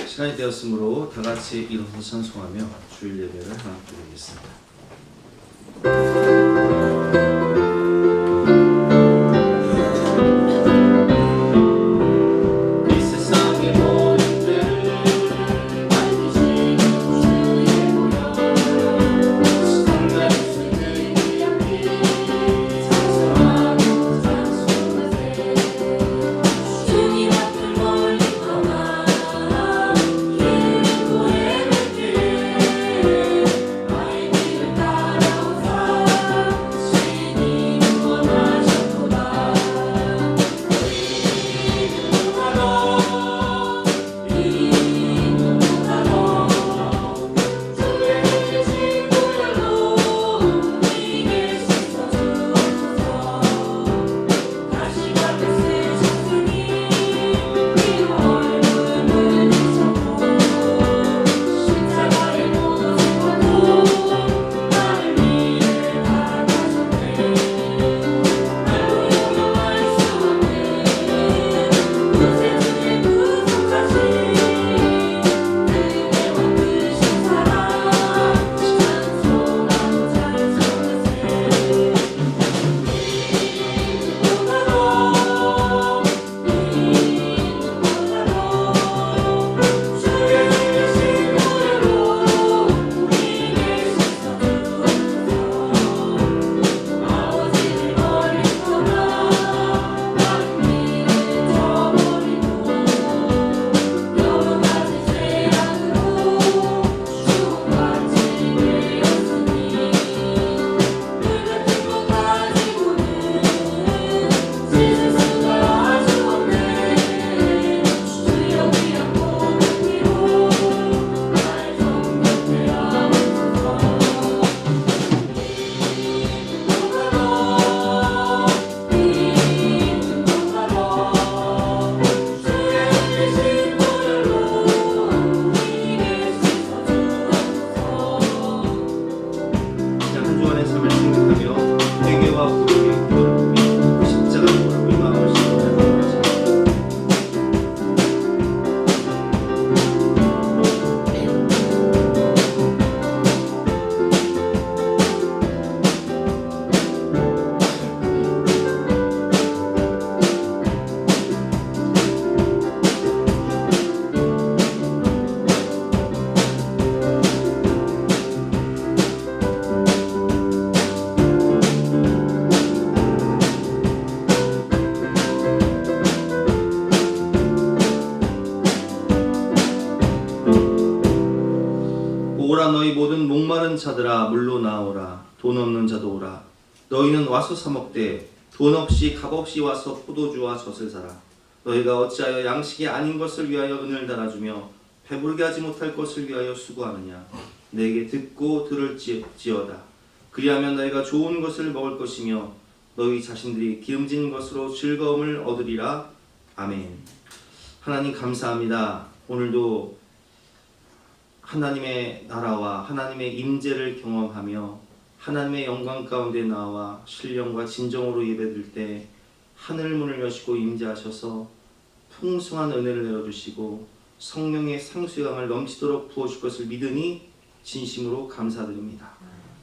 시간이 되었으므로 다 같이 일어서 찬송하며 주일 예배를 하나 드리겠습니다. 오라 너희 모든 목마른 자들아 물로 나오라. 돈 없는 자도 오라. 너희는 와서 사 먹되 돈 없이 값없이 와서 포도주와 젖을 사라. 너희가 어찌하여 양식이 아닌 것을 위하여 은을 달아주며 배부르게 하지 못할 것을 위하여 수고하느냐. 내게 듣고 들을지어다. 그리하면 너희가 좋은 것을 먹을 것이며 너희 자신들이 기름진 것으로 즐거움을 얻으리라. 아멘. 하나님 감사합니다. 오늘도 하나님의 나라와 하나님의 임재를 경험하며 하나님의 영광 가운데 나와 신령과 진정으로 예배드릴 때 하늘 문을 여시고 임재하셔서 풍성한 은혜를 내려주시고 성령의 상수강을 넘치도록 부어줄 것을 믿으니 진심으로 감사드립니다.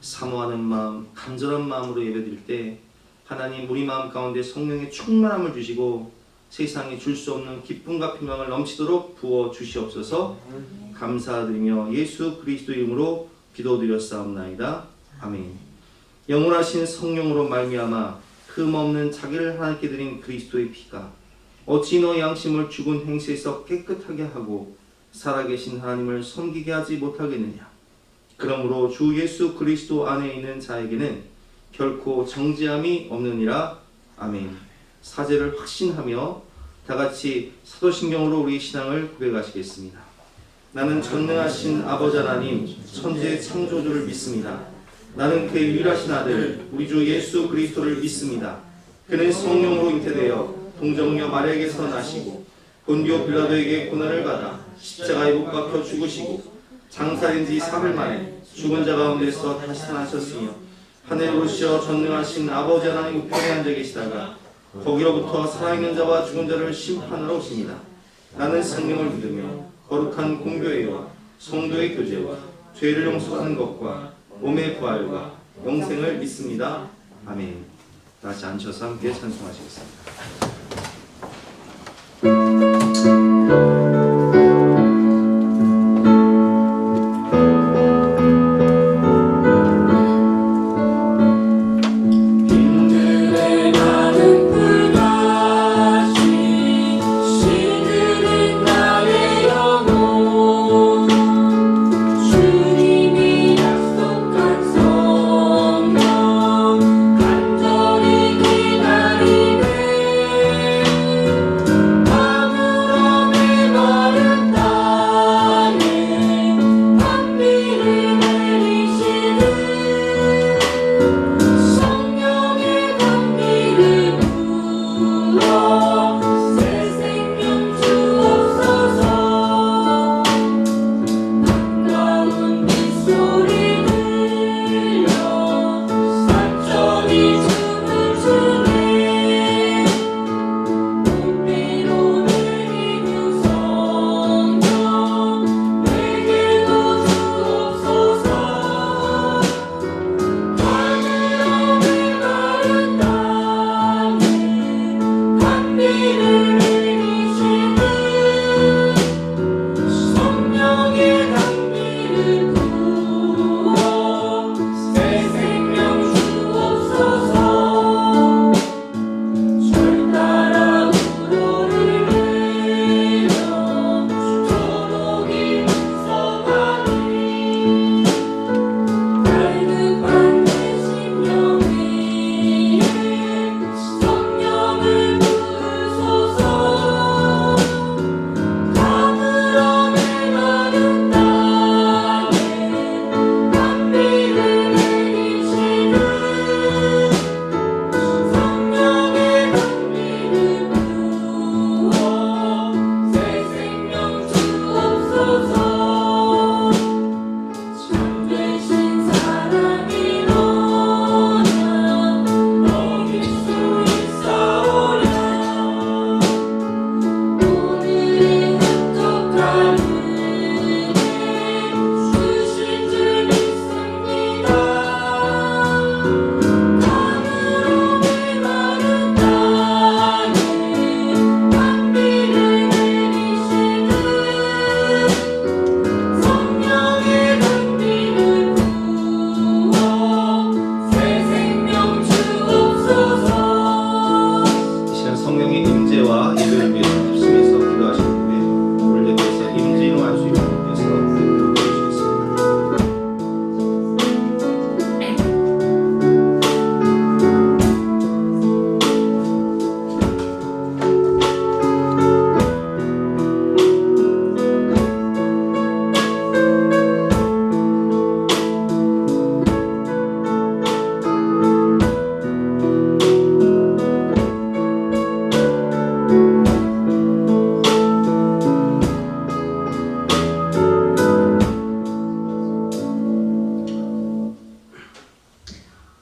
사모하는 마음, 간절한 마음으로 예배드릴 때 하나님 우리 마음 가운데 성령의 충만함을 주시고 세상에 줄 수 없는 기쁨과 평강을 넘치도록 부어 주시옵소서. 감사드리며 예수 그리스도 이름으로 기도드렸사옵나이다. 아멘. 영원하신 성령으로 말미암아 흠없는 자기를 하나님께 드린 그리스도의 피가 어찌 너 양심을 죽은 행실에서 깨끗하게 하고 살아계신 하나님을 섬기게 하지 못하겠느냐. 그러므로 주 예수 그리스도 안에 있는 자에게는 결코 정죄함이 없느니라. 아멘. 사죄를 확신하며 다같이 사도신경으로 우리 신앙을 고백하시겠습니다. 나는 전능하신 아버지 하나님 천지의 창조주를 믿습니다. 나는 그의 유일하신 아들 우리 주 예수 그리스도를 믿습니다. 그는 성령으로 잉태되어 동정녀 마리아에게서 나시고 본디오 빌라도에게 고난을 받아 십자가에 못 박혀 죽으시고 장사된 지 3일 만에 죽은 자 가운데서 다시 살아나셨으며 하늘에 오르시어 전능하신 아버지 하나님 우편에 앉아 계시다가 거기로부터 살아있는 자와 죽은 자를 심판하러 오십니다. 나는 생명을 믿으며 거룩한 공교회와 성도의 교제와 죄를 용서하는 것과 몸의 부활과 영생을 믿습니다. 아멘. 다시 앉혀서 함께 찬송하시겠습니다.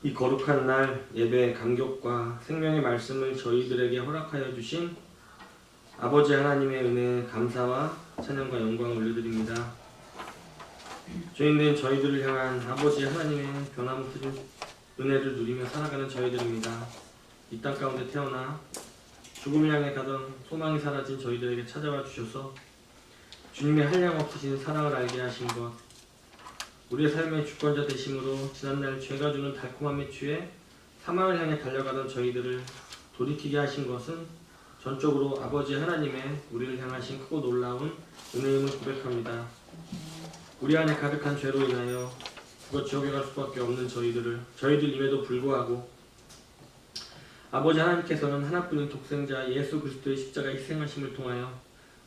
이 거룩한 날 예배의 감격과 생명의 말씀을 저희들에게 허락하여 주신 아버지 하나님의 은혜에 감사와 찬양과 영광을 올려드립니다. 죄인된 저희들을 향한 아버지 하나님의 변함없는 은혜를 누리며 살아가는 저희들입니다. 이 땅 가운데 태어나 죽음을 향해 가던 소망이 사라진 저희들에게 찾아와 주셔서 주님의 한량없으신 사랑을 알게 하신 것, 우리의 삶의 주권자 되심으로 지난날 죄가 주는 달콤함에 취해 사망을 향해 달려가던 저희들을 돌이키게 하신 것은 전적으로 아버지 하나님의 우리를 향하신 크고 놀라운 은혜임을 고백합니다. 우리 안에 가득한 죄로 인하여 죽어 지옥에 갈 수밖에 없는 저희들임에도 불구하고 아버지 하나님께서는 하나뿐인 독생자 예수 그리스도의 십자가 희생하심을 통하여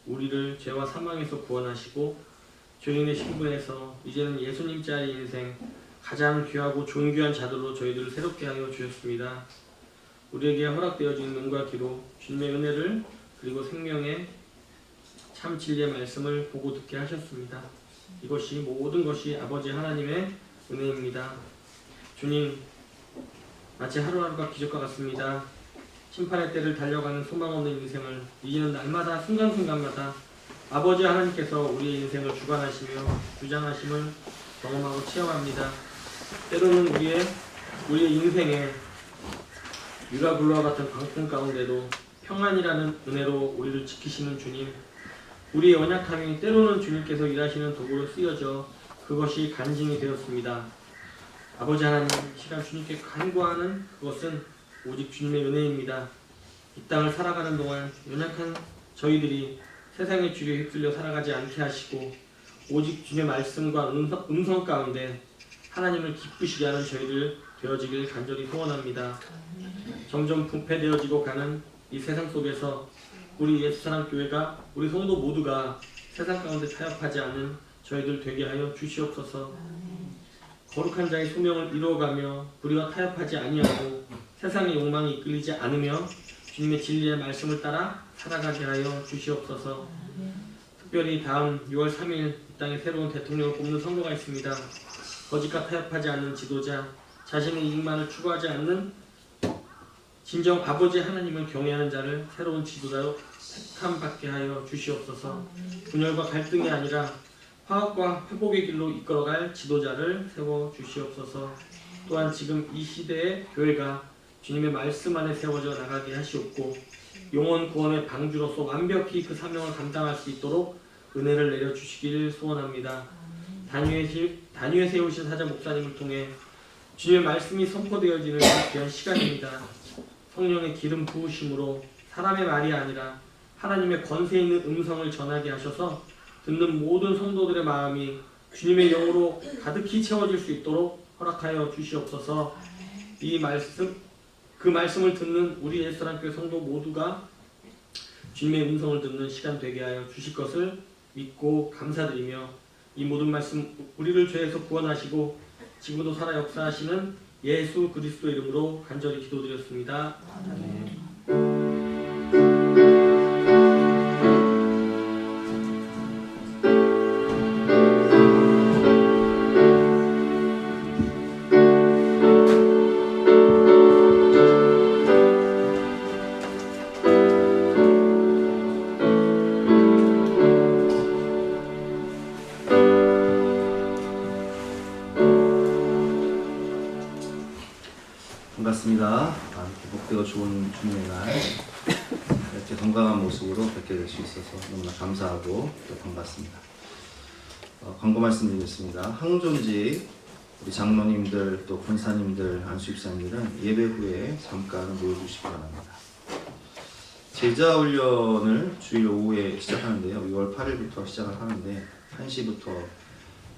우리를 죄와 사망에서 구원하시고 죄인의 신분에서 이제는 예수님 자리 인생 가장 귀하고 존귀한 자들로 저희들을 새롭게 하여 주셨습니다. 우리에게 허락되어진 눈과 귀로 주님의 은혜를 그리고 생명의 참 진리의 말씀을 보고 듣게 하셨습니다. 이것이 모든 것이 아버지 하나님의 은혜입니다. 주님, 마치 하루하루가 기적과 같습니다. 심판의 때를 달려가는 소망 없는 인생을 이기는 날마다 순간순간마다 아버지 하나님께서 우리의 인생을 주관하시며 주장하심을 경험하고 체험합니다. 때로는 우리의 인생에 유라굴로와 같은 광풍 가운데도 평안이라는 은혜로 우리를 지키시는 주님, 우리의 연약함이 때로는 주님께서 일하시는 도구로 쓰여져 그것이 간증이 되었습니다. 아버지 하나님, 이 시간 주님께 간구하는 그것은 오직 주님의 은혜입니다. 이 땅을 살아가는 동안 연약한 저희들이 세상의 주류에 휩쓸려 살아가지 않게 하시고 오직 주님의 말씀과 음성 가운데 하나님을 기쁘시게 하는 저희들 되어지길 간절히 소원합니다. 점점 부패되어지고 가는 이 세상 속에서 우리 예수사랑교회가, 우리 성도 모두가 세상 가운데 타협하지 않는 저희들 되게 하여 주시옵소서. 거룩한 자의 소명을 이루어가며 우리와 타협하지 아니하고 세상의 욕망에 이끌리지 않으며 주님의 진리의 말씀을 따라 살아가게 하여 주시옵소서. 특별히 다음 6월 3일 이 땅에 새로운 대통령을 뽑는 선거가 있습니다. 거짓과 타협하지 않는 지도자, 자신의 이익만을 추구하지 않는 진정 아버지 하나님을 경외하는 자를 새로운 지도자로 택함받게 하여 주시옵소서. 분열과 갈등이 아니라 화합과 회복의 길로 이끌어갈 지도자를 세워 주시옵소서. 또한 지금 이 시대의 교회가 주님의 말씀 안에 세워져 나가게 하시옵고 영혼 구원의 방주로서 완벽히 그 사명을 감당할 수 있도록 은혜를 내려주시기를 소원합니다. 단위에 세우신 사자 목사님을 통해 주님의 말씀이 선포되어지는 귀한 시간입니다. 성령의 기름 부으심으로 사람의 말이 아니라 하나님의 권세 있는 음성을 전하게 하셔서 듣는 모든 성도들의 마음이 주님의 영으로 가득히 채워질 수 있도록 허락하여 주시옵소서. 그 말씀을 듣는 우리 예수사랑교회 성도 모두가 주님의 음성을 듣는 시간 되게 하여 주실 것을 믿고 감사드리며 이 모든 말씀 우리를 죄에서 구원하시고 지금도 살아 역사하시는 예수 그리스도 이름으로 간절히 기도드렸습니다. 아멘. 반갑습니다. 이렇게 복되고 좋은 주님의 날 이렇게 건강한 모습으로 뵙게 될 수 있어서 너무나 감사하고 또 반갑습니다. 광고 말씀드리겠습니다. 항존지 우리 장로님들 또 권사님들 안수집사님들은 예배 후에 잠깐 모여주시기 바랍니다. 제자훈련을 주일 오후에 시작하는데요. 6월 8일부터 시작을 하는데 1시부터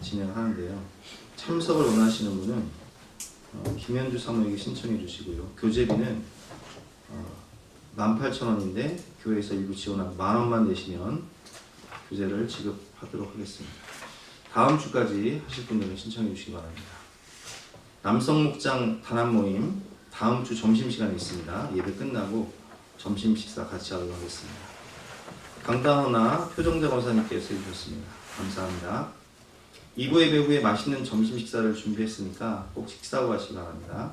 진행하는데요. 참석을 원하시는 분은 김현주 사모에게 신청해 주시고요. 교재비는 18,000원인데 교회에서 일부 지원하고 10,000원만 내시면 교재를 지급하도록 하겠습니다. 다음 주까지 하실 분들은 신청해 주시기 바랍니다. 남성 목장 단합 모임 다음 주 점심시간에 있습니다. 예배 끝나고 점심 식사 같이 하도록 하겠습니다. 강다호나 표정대 권사님께서 해주셨습니다. 감사합니다. 2부 예배 후에 맛있는 점심 식사를 준비했으니까 꼭 식사하고 가시기 바랍니다.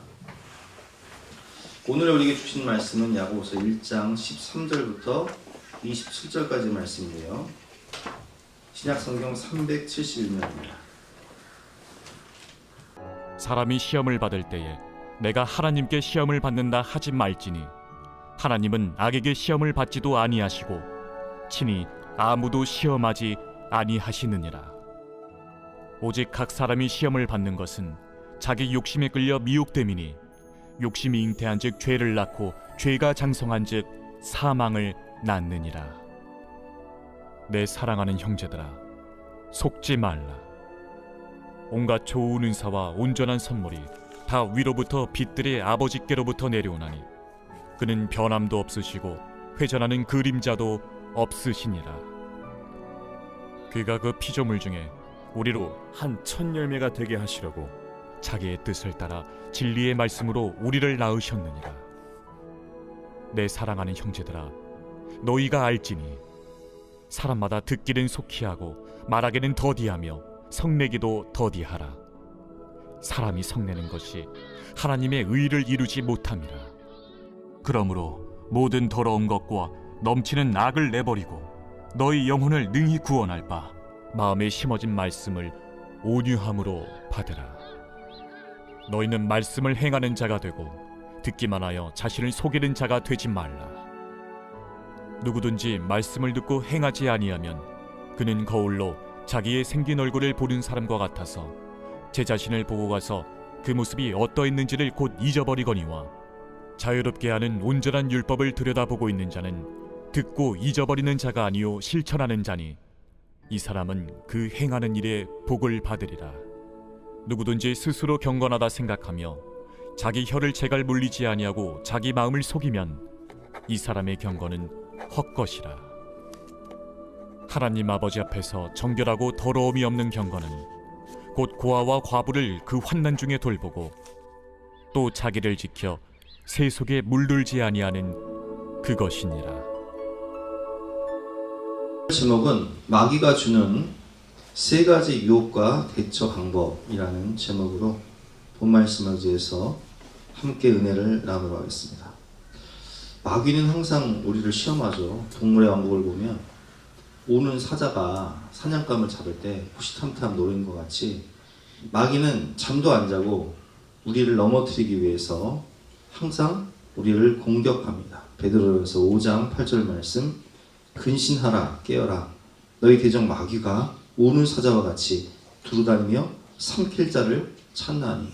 오늘 우리에게 주신 말씀은 야고보서 1장 13절부터 27절까지 말씀인데요. 신약성경 371면입니다. 사람이 시험을 받을 때에 내가 하나님께 시험을 받는다 하지 말지니 하나님은 악에게 시험을 받지도 아니하시고 친히 아무도 시험하지 아니하시느니라. 오직 각 사람이 시험을 받는 것은 자기 욕심에 끌려 미혹됨이니 욕심이 잉태한즉 죄를 낳고 죄가 장성한즉 사망을 낳느니라. 내 사랑하는 형제들아, 속지 말라. 온갖 좋은 은사와 온전한 선물이 다 위로부터 빛들의 아버지께로부터 내려오나니 그는 변함도 없으시고 회전하는 그림자도 없으시니라. 그가 그 피조물 중에 우리로 한 첫 열매가 되게 하시려고 자기의 뜻을 따라 진리의 말씀으로 우리를 낳으셨느니라. 내 사랑하는 형제들아, 너희가 알지니 사람마다 듣기는 속히 하고 말하기는 더디하며 성내기도 더디하라. 사람이 성내는 것이 하나님의 의를 이루지 못함이라. 그러므로 모든 더러운 것과 넘치는 악을 내버리고 너희 영혼을 능히 구원할 바 마음에 심어진 말씀을 온유함으로 받으라. 너희는 말씀을 행하는 자가 되고 듣기만 하여 자신을 속이는 자가 되지 말라. 누구든지 말씀을 듣고 행하지 아니하면 그는 거울로 자기의 생긴 얼굴을 보는 사람과 같아서 제 자신을 보고 가서 그 모습이 어떠했는지를 곧 잊어버리거니와 자유롭게 하는 온전한 율법을 들여다보고 있는 자는 듣고 잊어버리는 자가 아니요 실천하는 자니 이 사람은 그 행하는 일에 복을 받으리라. 누구든지 스스로 경건하다 생각하며 자기 혀를 제갈 물리지 아니하고 자기 마음을 속이면 이 사람의 경건은 헛것이라. 하나님 아버지 앞에서 정결하고 더러움이 없는 경건은 곧 고아와 과부를 그 환난 중에 돌보고 또 자기를 지켜 새 속에 물들지 아니하는 그것이니라. 제목은 마귀가 주는 세 가지 유혹과 대처 방법이라는 제목으로 본 말씀을 의지해서 함께 은혜를 나누러 하겠습니다. 마귀는 항상 우리를 시험하죠. 동물의 왕국을 보면 오는 사자가 사냥감을 잡을 때 호시탐탐 노리는 것 같이 마귀는 잠도 안 자고 우리를 넘어뜨리기 위해서 항상 우리를 공격합니다. 베드로전서 5장 8절 말씀, 근신하라 깨어라 너희 대적 마귀가 오는 사자와 같이 두루다니며 삼킬 자를 찾나니.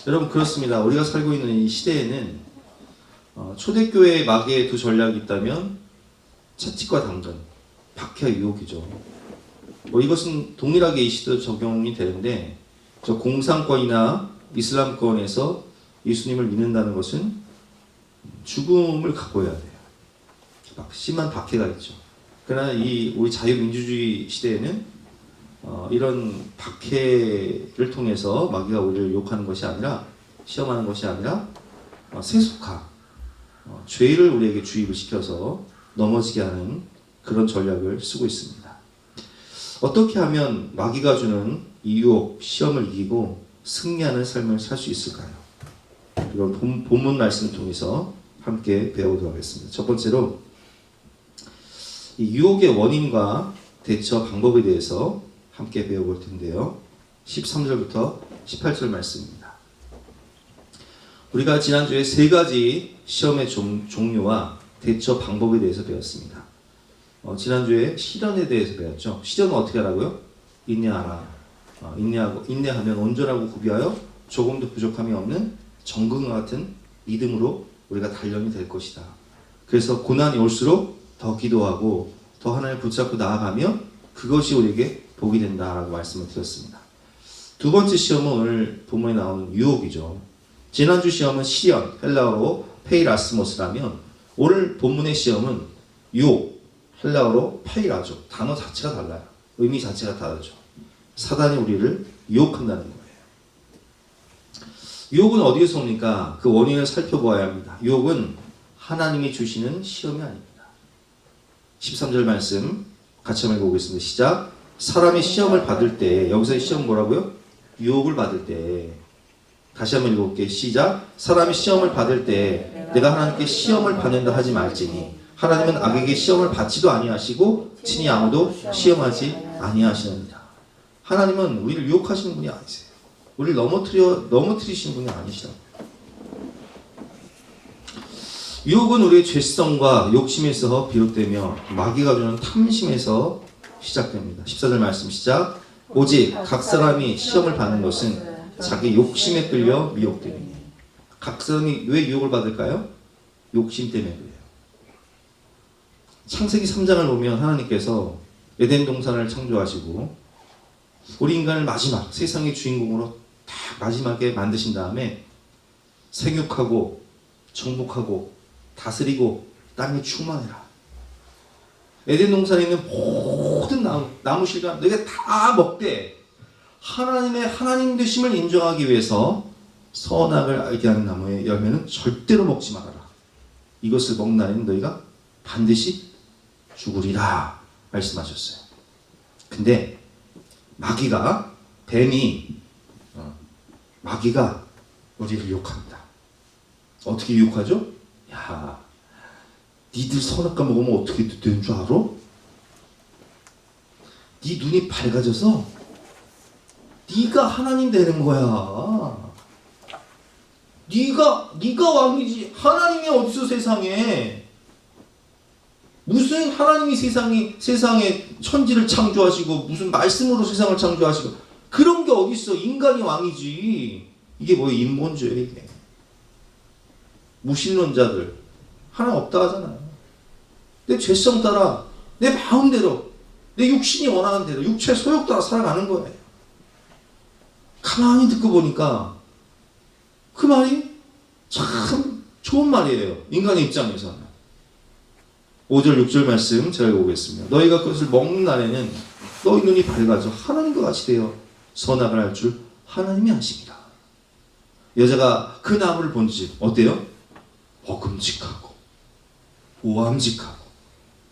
여러분 그렇습니다. 우리가 살고 있는 이 시대에는 초대교회의 마귀의 두 전략이 있다면 채찍과 당근, 박해 유혹이죠. 이것은 동일하게 이 시대도 적용이 되는데 저 공산권이나 이슬람권에서 예수님을 믿는다는 것은 죽음을 각오해야 돼요. 심한 박해가 있죠. 그러나 우리 자유민주주의 시대에는 이런 박해를 통해서 마귀가 우리를 유혹하는 것이 아니라 시험하는 것이 아니라 세속화, 죄를 우리에게 주입을 시켜서 넘어지게 하는 그런 전략을 쓰고 있습니다. 어떻게 하면 마귀가 주는 이 유혹, 시험을 이기고 승리하는 삶을 살 수 있을까요? 이런 본문 말씀을 통해서 함께 배워보도록 하겠습니다. 첫 번째로 이 유혹의 원인과 대처 방법에 대해서 함께 배워볼 텐데요. 13절부터 18절 말씀입니다. 우리가 지난주에 세 가지 시험의 종류와 대처 방법에 대해서 배웠습니다. 지난주에 시련에 대해서 배웠죠. 시련은 어떻게 하라고요? 인내하라. 인내하면 온전하고 구비하여 조금도 부족함이 없는 정금과 같은 믿음으로 우리가 단련이 될 것이다. 그래서 고난이 올수록 더 기도하고 더 하나님을 붙잡고 나아가며 그것이 우리에게 복이 된다라고 말씀을 드렸습니다. 두 번째 시험은 오늘 본문에 나오는 유혹이죠. 지난주 시험은 시련, 헬라어로 페이라스모스라면 오늘 본문의 시험은 유혹, 헬라어로 페이라죠. 단어 자체가 달라요. 의미 자체가 다르죠. 사단이 우리를 유혹한다는 거예요. 유혹은 어디에서 옵니까? 그 원인을 살펴보아야 합니다. 유혹은 하나님이 주시는 시험이 아닙니다. 13절 말씀 같이 한번 읽어보겠습니다. 시작. 사람이 시험을 받을 때, 여기서의 시험 뭐라고요? 유혹을 받을 때. 다시 한번 읽어볼게요. 시작. 사람이 시험을 받을 때 내가 하나님께 시험을 받는다 하지 말지니 하나님은 악에게 시험을 받지도 아니하시고 친히 아무도 시험하지 아니하시느니라. 하나님은 우리를 유혹하시는 분이 아니세요. 우리를 넘어뜨리시는 분이 아니시다. 유혹은 우리의 죄성과 욕심에서 비롯되며 마귀가 주는 탐심에서 시작됩니다. 14절 말씀 시작. 오직 각 사람이 시험을 받는 것은 자기 욕심에 끌려 미혹되니. 각 사람이 왜 유혹을 받을까요? 욕심 때문에 그래요. 창세기 3장을 보면 하나님께서 에덴 동산을 창조하시고 우리 인간을 마지막 세상의 주인공으로 딱 마지막에 만드신 다음에 생육하고 정복하고 다스리고 땅에 충만해라. 에덴 동산에 있는 모든 나무 실과 너희가 다 먹되 하나님 되심을 인정하기 위해서 선악을 알게 하는 나무의 열매는 절대로 먹지 말아라. 이것을 먹는 날에는 너희가 반드시 죽으리라 말씀하셨어요. 근데 마귀가 우리를 유혹합니다. 어떻게 유혹하죠? 야, 니들 선악과 먹으면 어떻게 되는 줄 알아? 네 눈이 밝아져서 네가 하나님 되는 거야. 네가 왕이지. 하나님이 어디서 세상에? 무슨 하나님이 세상에 천지를 창조하시고 무슨 말씀으로 세상을 창조하시고 그런 게 어디 있어? 인간이 왕이지. 이게 뭐야? 인본주의 이게. 무신론자들 하나 없다 하잖아요. 내 죄성 따라 내 마음대로 내 육신이 원하는 대로 육체 소욕 따라 살아가는 거예요. 가만히 듣고 보니까 그 말이 참 좋은 말이에요. 인간의 입장에서는. 5절 6절 말씀 제가 읽어보겠습니다. 너희가 그것을 먹는 날에는 너희 눈이 밝아져 하나님과 같이 되어 선악을 알 줄 하나님이 아십니다. 여자가 그 나무를 본즉 어때요? 먹음직하고 오함직하고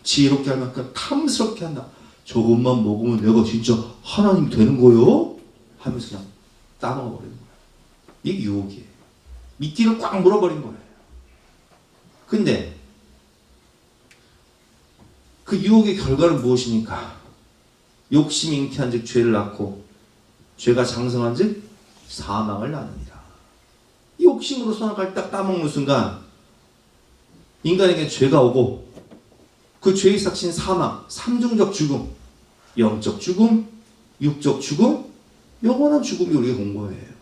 지혜롭게 할 만큼 탐스럽게 한다. 저것만 먹으면 내가 진짜 하나님 되는 거요? 하면서 그냥 따먹어버리는 거예요. 이게 유혹이에요. 미끼를 꽉 물어버린 거예요. 근데 그 유혹의 결과는 무엇입니까? 욕심이 잉태한 즉 죄를 낳고 죄가 장성한 즉 사망을 낳습니다. 욕심으로 선악을 딱 따먹는 순간 인간에게 죄가 오고 그 죄의 삭신 사망, 삼중적 죽음, 영적 죽음, 육적 죽음, 영원한 죽음이 우리에게 온 거예요.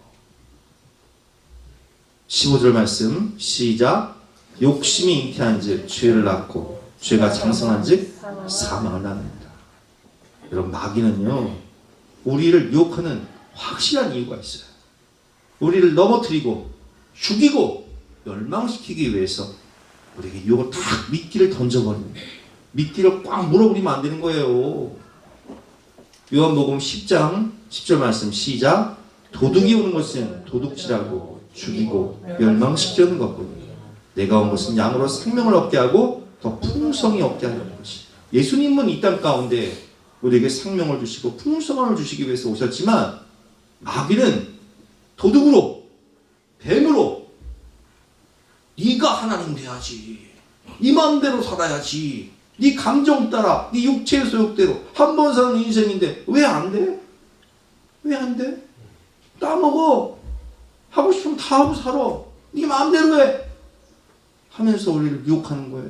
15절 말씀 시작. 욕심이 잉태한 즉 죄를 낳고 죄가 장성한 즉 사망을 낳습니다. 여러분 마귀는요 우리를 유혹하는 확실한 이유가 있어요. 우리를 넘어뜨리고 죽이고 멸망시키기 위해서 우리에게 유혹을 딱 미끼를 던져버립니다. 미끼를 꽉 물어버리면 안 되는 거예요. 요한복음 10장 10절 말씀 시작. 도둑이 오는 것은 도둑질하고 죽이고 멸망시키려는 것뿐이요 내가 온 것은 양으로 생명을 얻게 하고 더 풍성히 얻게 하려는 것이다. 예수님은 이 땅 가운데 우리에게 생명을 주시고 풍성함을 주시기 위해서 오셨지만 마귀는 도둑으로 뱀으로 네가 하나님 돼야지. 네 마음대로 살아야지. 네 감정 따라 네 육체의 소욕대로 한 번 사는 인생인데 왜 안 돼? 왜 안 돼? 따먹어. 하고 싶으면 다 하고 살아. 네 마음대로 해. 하면서 우리를 유혹하는 거예요.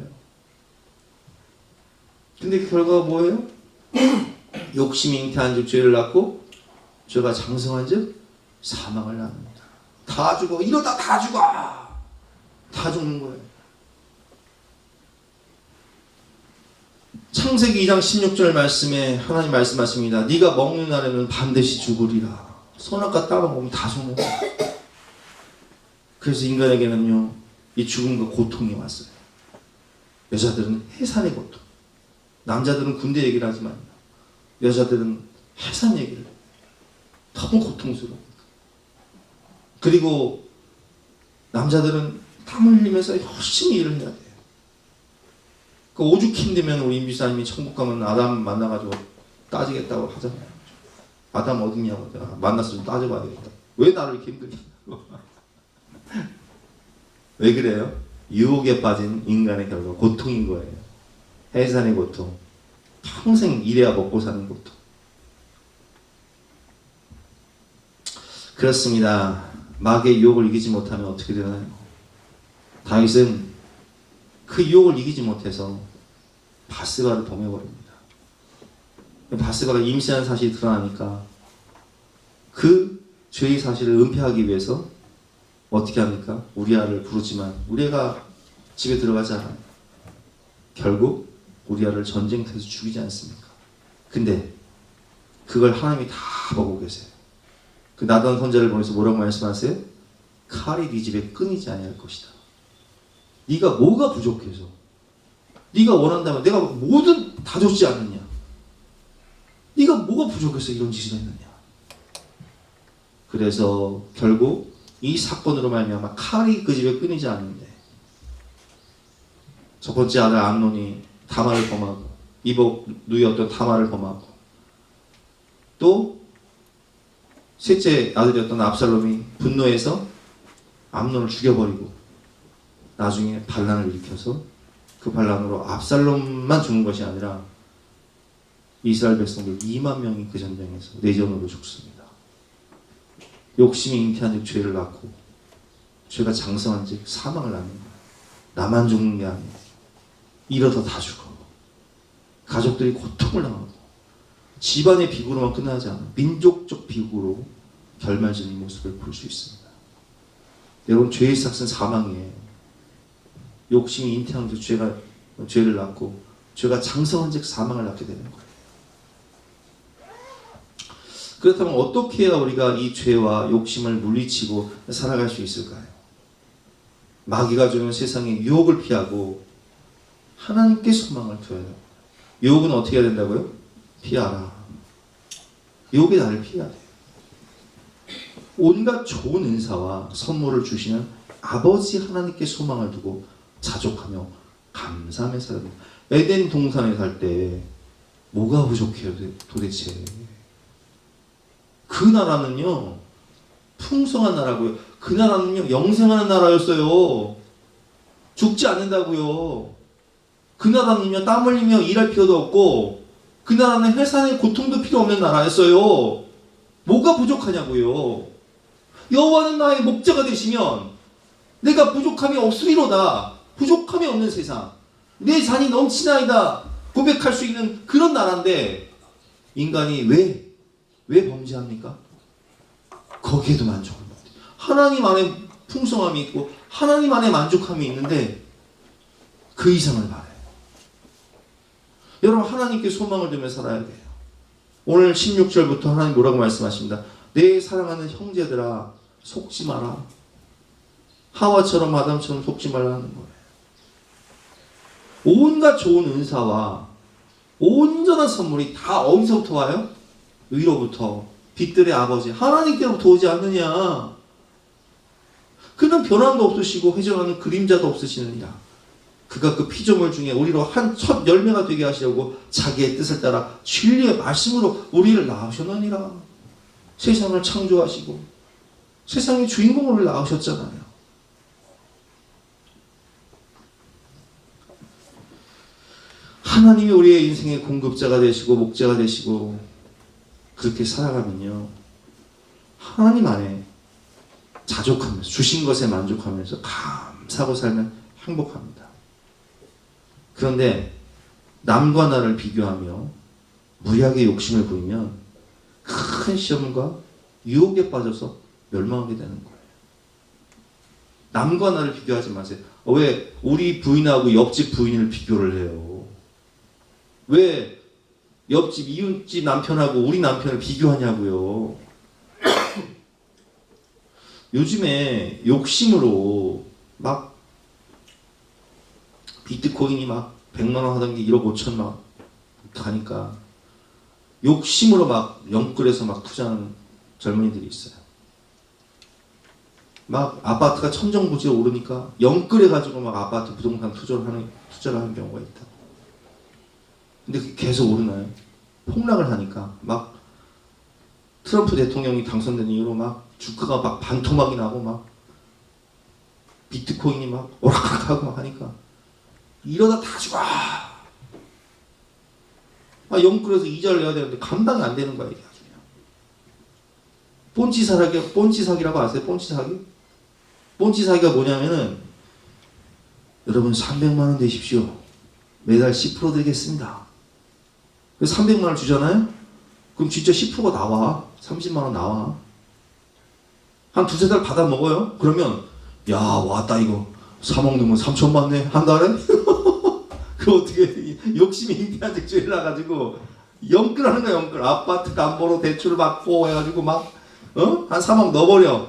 근데 그 결과가 뭐예요? 욕심이 잉태한 즉 죄를 낳고 죄가 장성한 즉 사망을 낳습니다. 다 죽어. 이러다 다 죽어. 다 죽는 거예요. 창세기 2장 16절 말씀에 하나님 말씀하십니다. 네가 먹는 날에는 반드시 죽으리라. 선악과 따먹으면 다 죽는 거예요. 그래서 인간에게는요 이 죽음과 고통이 왔어요. 여자들은 해산의 고통, 남자들은 군대 얘기를 하지만 여자들은 해산 얘기를 해요. 너무 고통스러워요. 그리고 남자들은 땀 흘리면서 열심히 일을 해야 돼요. 그 오죽 힘들면 우리 임비사님이 천국 가면 아담 만나가지고 따지겠다고 하잖아요. 아담 어딨냐고 내가 만나서 좀 따져봐야 되겠다. 왜 나를 이렇게 힘들게 왜 그래요? 유혹에 빠진 인간의 결과 고통인 거예요. 해산의 고통, 평생 일해야 먹고 사는 고통. 그렇습니다. 마귀의 유혹을 이기지 못하면 어떻게 되나요? 다윗은 그 유혹을 이기지 못해서 바스바를 범해버립니다. 바스바가 임신한 사실이 드러나니까 그 죄의 사실을 은폐하기 위해서 어떻게 합니까? 우리아를 부르지만 우리아가 집에 들어가지 않아요. 결국 우리아를 전쟁터에서 죽이지 않습니까? 근데 그걸 하나님이 다 보고 계세요. 그 나단 선자를 보면서 뭐라고 말씀하세요? 칼이 네 집에 끊이지 아니할 것이다. 네가 뭐가 부족해서 네가 원한다면 내가 뭐든 다 줬지 않느냐. 네가 뭐가 부족해서 이런 짓을 했느냐. 그래서 결국 이 사건으로 말미암아 칼이 그 집에 끊이지 않는데 첫 번째 아들 암논이 다말을 범하고 이복 누이였던 다말을 범하고 또 셋째 아들이었던 압살롬이 분노해서 암논을 죽여버리고 나중에 반란을 일으켜서 그 반란으로 압살롬만 죽는 것이 아니라 이스라엘 백성들 2만 명이 그 전쟁에서 내전으로 죽습니다. 욕심이 잉태한 즉 죄를 낳고 죄가 장성한 즉 사망을 낳는 거예요. 나만 죽는 게 아니에요. 이러다 다 죽어. 가족들이 고통을 당하고 집안의 비극으로만 끝나지 않아 민족적 비극으로 결말지는 모습을 볼 수 있습니다. 여러분, 죄의 삭은 사망이에요. 욕심이 잉태한 즉 죄를 낳고 죄가 장성한 즉 사망을 낳게 되는 거예요. 그렇다면 어떻게 해야 우리가 이 죄와 욕심을 물리치고 살아갈 수 있을까요? 마귀가 주는 세상의 유혹을 피하고 하나님께 소망을 둬야 돼요. 유혹은 어떻게 해야 된다고요? 피하라. 유혹이 나를 피해야 돼요. 온갖 좋은 은사와 선물을 주시는 아버지 하나님께 소망을 두고 자족하며 감사하며 살아야 돼요. 에덴 동산에 살 때 뭐가 부족해요 도대체? 그 나라는요 풍성한 나라고요. 그 나라는요 영생하는 나라였어요. 죽지 않는다고요. 그 나라는요 땀 흘리며 일할 필요도 없고 그 나라는 해산의 고통도 필요 없는 나라였어요. 뭐가 부족하냐고요. 여호와는 나의 목자가 되시면 내가 부족함이 없으리로다. 부족함이 없는 세상, 내 잔이 넘치나이다 고백할 수 있는 그런 나라인데 인간이 왜 범죄합니까? 거기에도 만족을 못해요. 하나님 안에 풍성함이 있고 하나님 안에 만족함이 있는데 그 이상을 바라요. 여러분, 하나님께 소망을 두며 살아야 돼요. 오늘 16절부터 하나님 뭐라고 말씀하십니다. 내 사랑하는 형제들아 속지 마라. 하와처럼 아담처럼 속지 말라는 거예요. 온갖 좋은 은사와 온전한 선물이 다 어디서부터 와요? 위로부터, 빛들의 아버지 하나님께로부터 오지 않느냐. 그는 변함도 없으시고 회전하는 그림자도 없으시느니라. 그가 그 피조물 중에 우리로 한 첫 열매가 되게 하시려고 자기의 뜻을 따라 진리의 말씀으로 우리를 낳으셨느니라. 세상을 창조하시고 세상의 주인공을 낳으셨잖아요. 하나님이 우리의 인생의 공급자가 되시고 목자가 되시고 그렇게 살아가면요 하나님 안에 자족하면서 주신 것에 만족하면서 감사하고 살면 행복합니다. 그런데 남과 나를 비교하며 무리하게 욕심을 부리면 큰 시험과 유혹에 빠져서 멸망하게 되는 거예요. 남과 나를 비교하지 마세요. 왜 우리 부인하고 옆집 부인을 비교를 해요? 왜 옆집 이웃집 남편하고 우리 남편을 비교하냐고요. 요즘에 욕심으로 막 비트코인이 막 100만 원 하던 게 1억 5천 막 가니까 욕심으로 막 영끌해서 막 투자하는 젊은이들이 있어요. 막 아파트가 천정부지에 오르니까 영끌해가지고 막 아파트 부동산 투자를 하는 경우가 있다. 근데 그게 계속 오르나요? 폭락을 하니까 막 트럼프 대통령이 당선된 이후로 막 주가가 막 반토막이 나고 막 비트코인이 막 오락가락하고 막 하니까 이러다 다 죽어. 막 영끌해서 이자를 내야 되는데 감당이 안 되는 거야 이게 아주 그냥. 본치 사기라고 아세요? 본치 사기? 본치 사기가 뭐냐면은 여러분 300만 원 내십시오. 매달 10% 드리겠습니다. 300만 원 주잖아요? 그럼 진짜 10%가 나와. 30만 원 나와. 한 두세 달 받아 먹어요? 그러면 야 왔다 이거 사먹는 건 3천 받네 한 달에? 그 어떻게 욕심이 잉태한 즉 죄를 나가지고 영끌하는 거야. 영끌. 아파트 담보로 대출을 받고 해가지고 막 한 3억 넣어버려.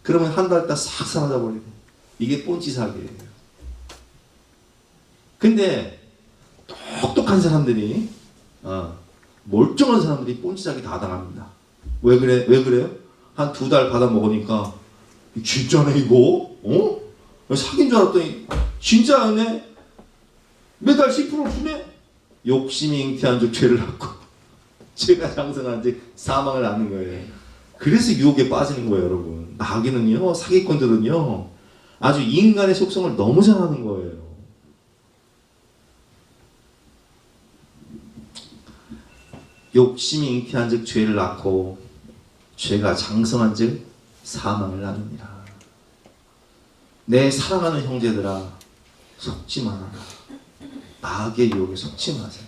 그러면 한 달 있다 싹 사라져 버리고. 이게 본치 사기예요. 근데 똑똑한 사람들이 멀쩡한 사람들이 본치 사기 다 당합니다. 왜 그래요? 한 2달 받아 먹으니까 진짜네 이거? 사기인 줄 알았더니 진짜네? 매달 10% 주네? 욕심이 잉태한 즉 죄를 낳고 죄가 장성한 즉 사망을 낳는 거예요. 그래서 유혹에 빠지는 거예요. 여러분, 마귀는요 사기꾼들은요 아주 인간의 속성을 너무 잘 아는 거예요. 욕심이 잉태한 즉 죄를 낳고 죄가 장성한 즉 사망을 낳습니다. 내 사랑하는 형제들아, 속지 말아라. 마귀의 유혹에 속지 마세요.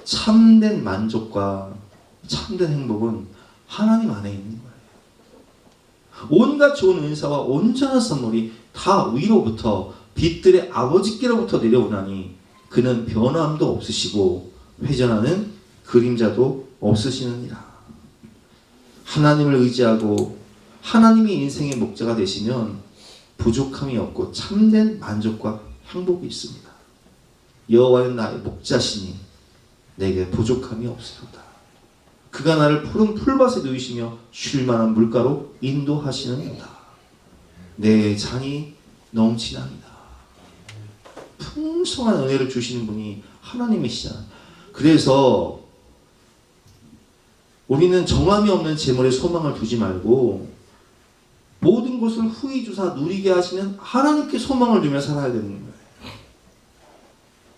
참된 만족과 참된 행복은 하나님 안에 있는 거예요. 온갖 좋은 은사와 온전한 선물이 다 위로부터 빛들의 아버지께로부터 내려오나니 그는 변함도 없으시고 회전하는 그림자도 없으시느니라. 하나님을 의지하고 하나님이 인생의 목자가 되시면 부족함이 없고 참된 만족과 행복이 있습니다. 여호와는 나의 목자시니 내게 부족함이 없으리로다. 그가 나를 푸른 풀밭에 누이시며 쉴 만한 물가로 인도하시느니라. 내 잔이 넘치나이다. 풍성한 은혜를 주시는 분이 하나님이시잖아요. 그래서 우리는 정함이 없는 재물에 소망을 두지 말고 모든 것을 후히 주사 누리게 하시는 하나님께 소망을 두며 살아야 되는 거예요.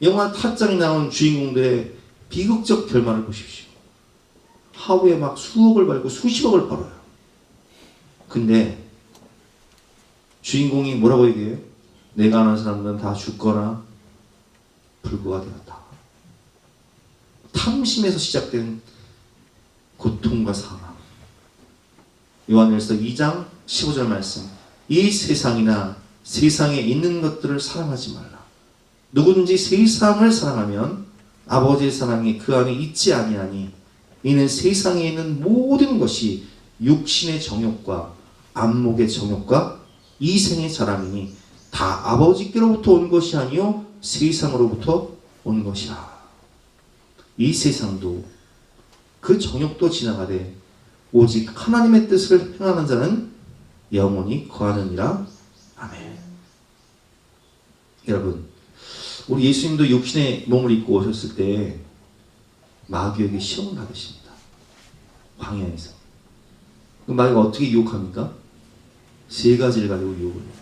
영화 타짜에 나온 주인공들의 비극적 결말을 보십시오. 하루에 막 수억을 벌고 수십억을 벌어요. 근데 주인공이 뭐라고 얘기해요? 내가 아는 사람들은 다 죽거나 불구가 되었다. 탐심에서 시작된 고통과 사망. 요한일서 2장 15절 말씀. 이 세상이나 세상에 있는 것들을 사랑하지 말라. 누구든지 세상을 사랑하면 아버지의 사랑이 그 안에 있지 아니하니 이는 세상에 있는 모든 것이 육신의 정욕과 안목의 정욕과 이생의 자랑이니 다 아버지께로부터 온 것이 아니요 세상으로부터 온 것이라. 이 세상도 그 정욕도 지나가되 오직 하나님의 뜻을 행하는 자는 영원히 거하느니라. 아멘. 여러분, 우리 예수님도 육신의 몸을 입고 오셨을 때 마귀에게 시험을 받으십니다. 광야에서. 그럼 마귀가 어떻게 유혹합니까? 세 가지를 가지고 유혹을 해요.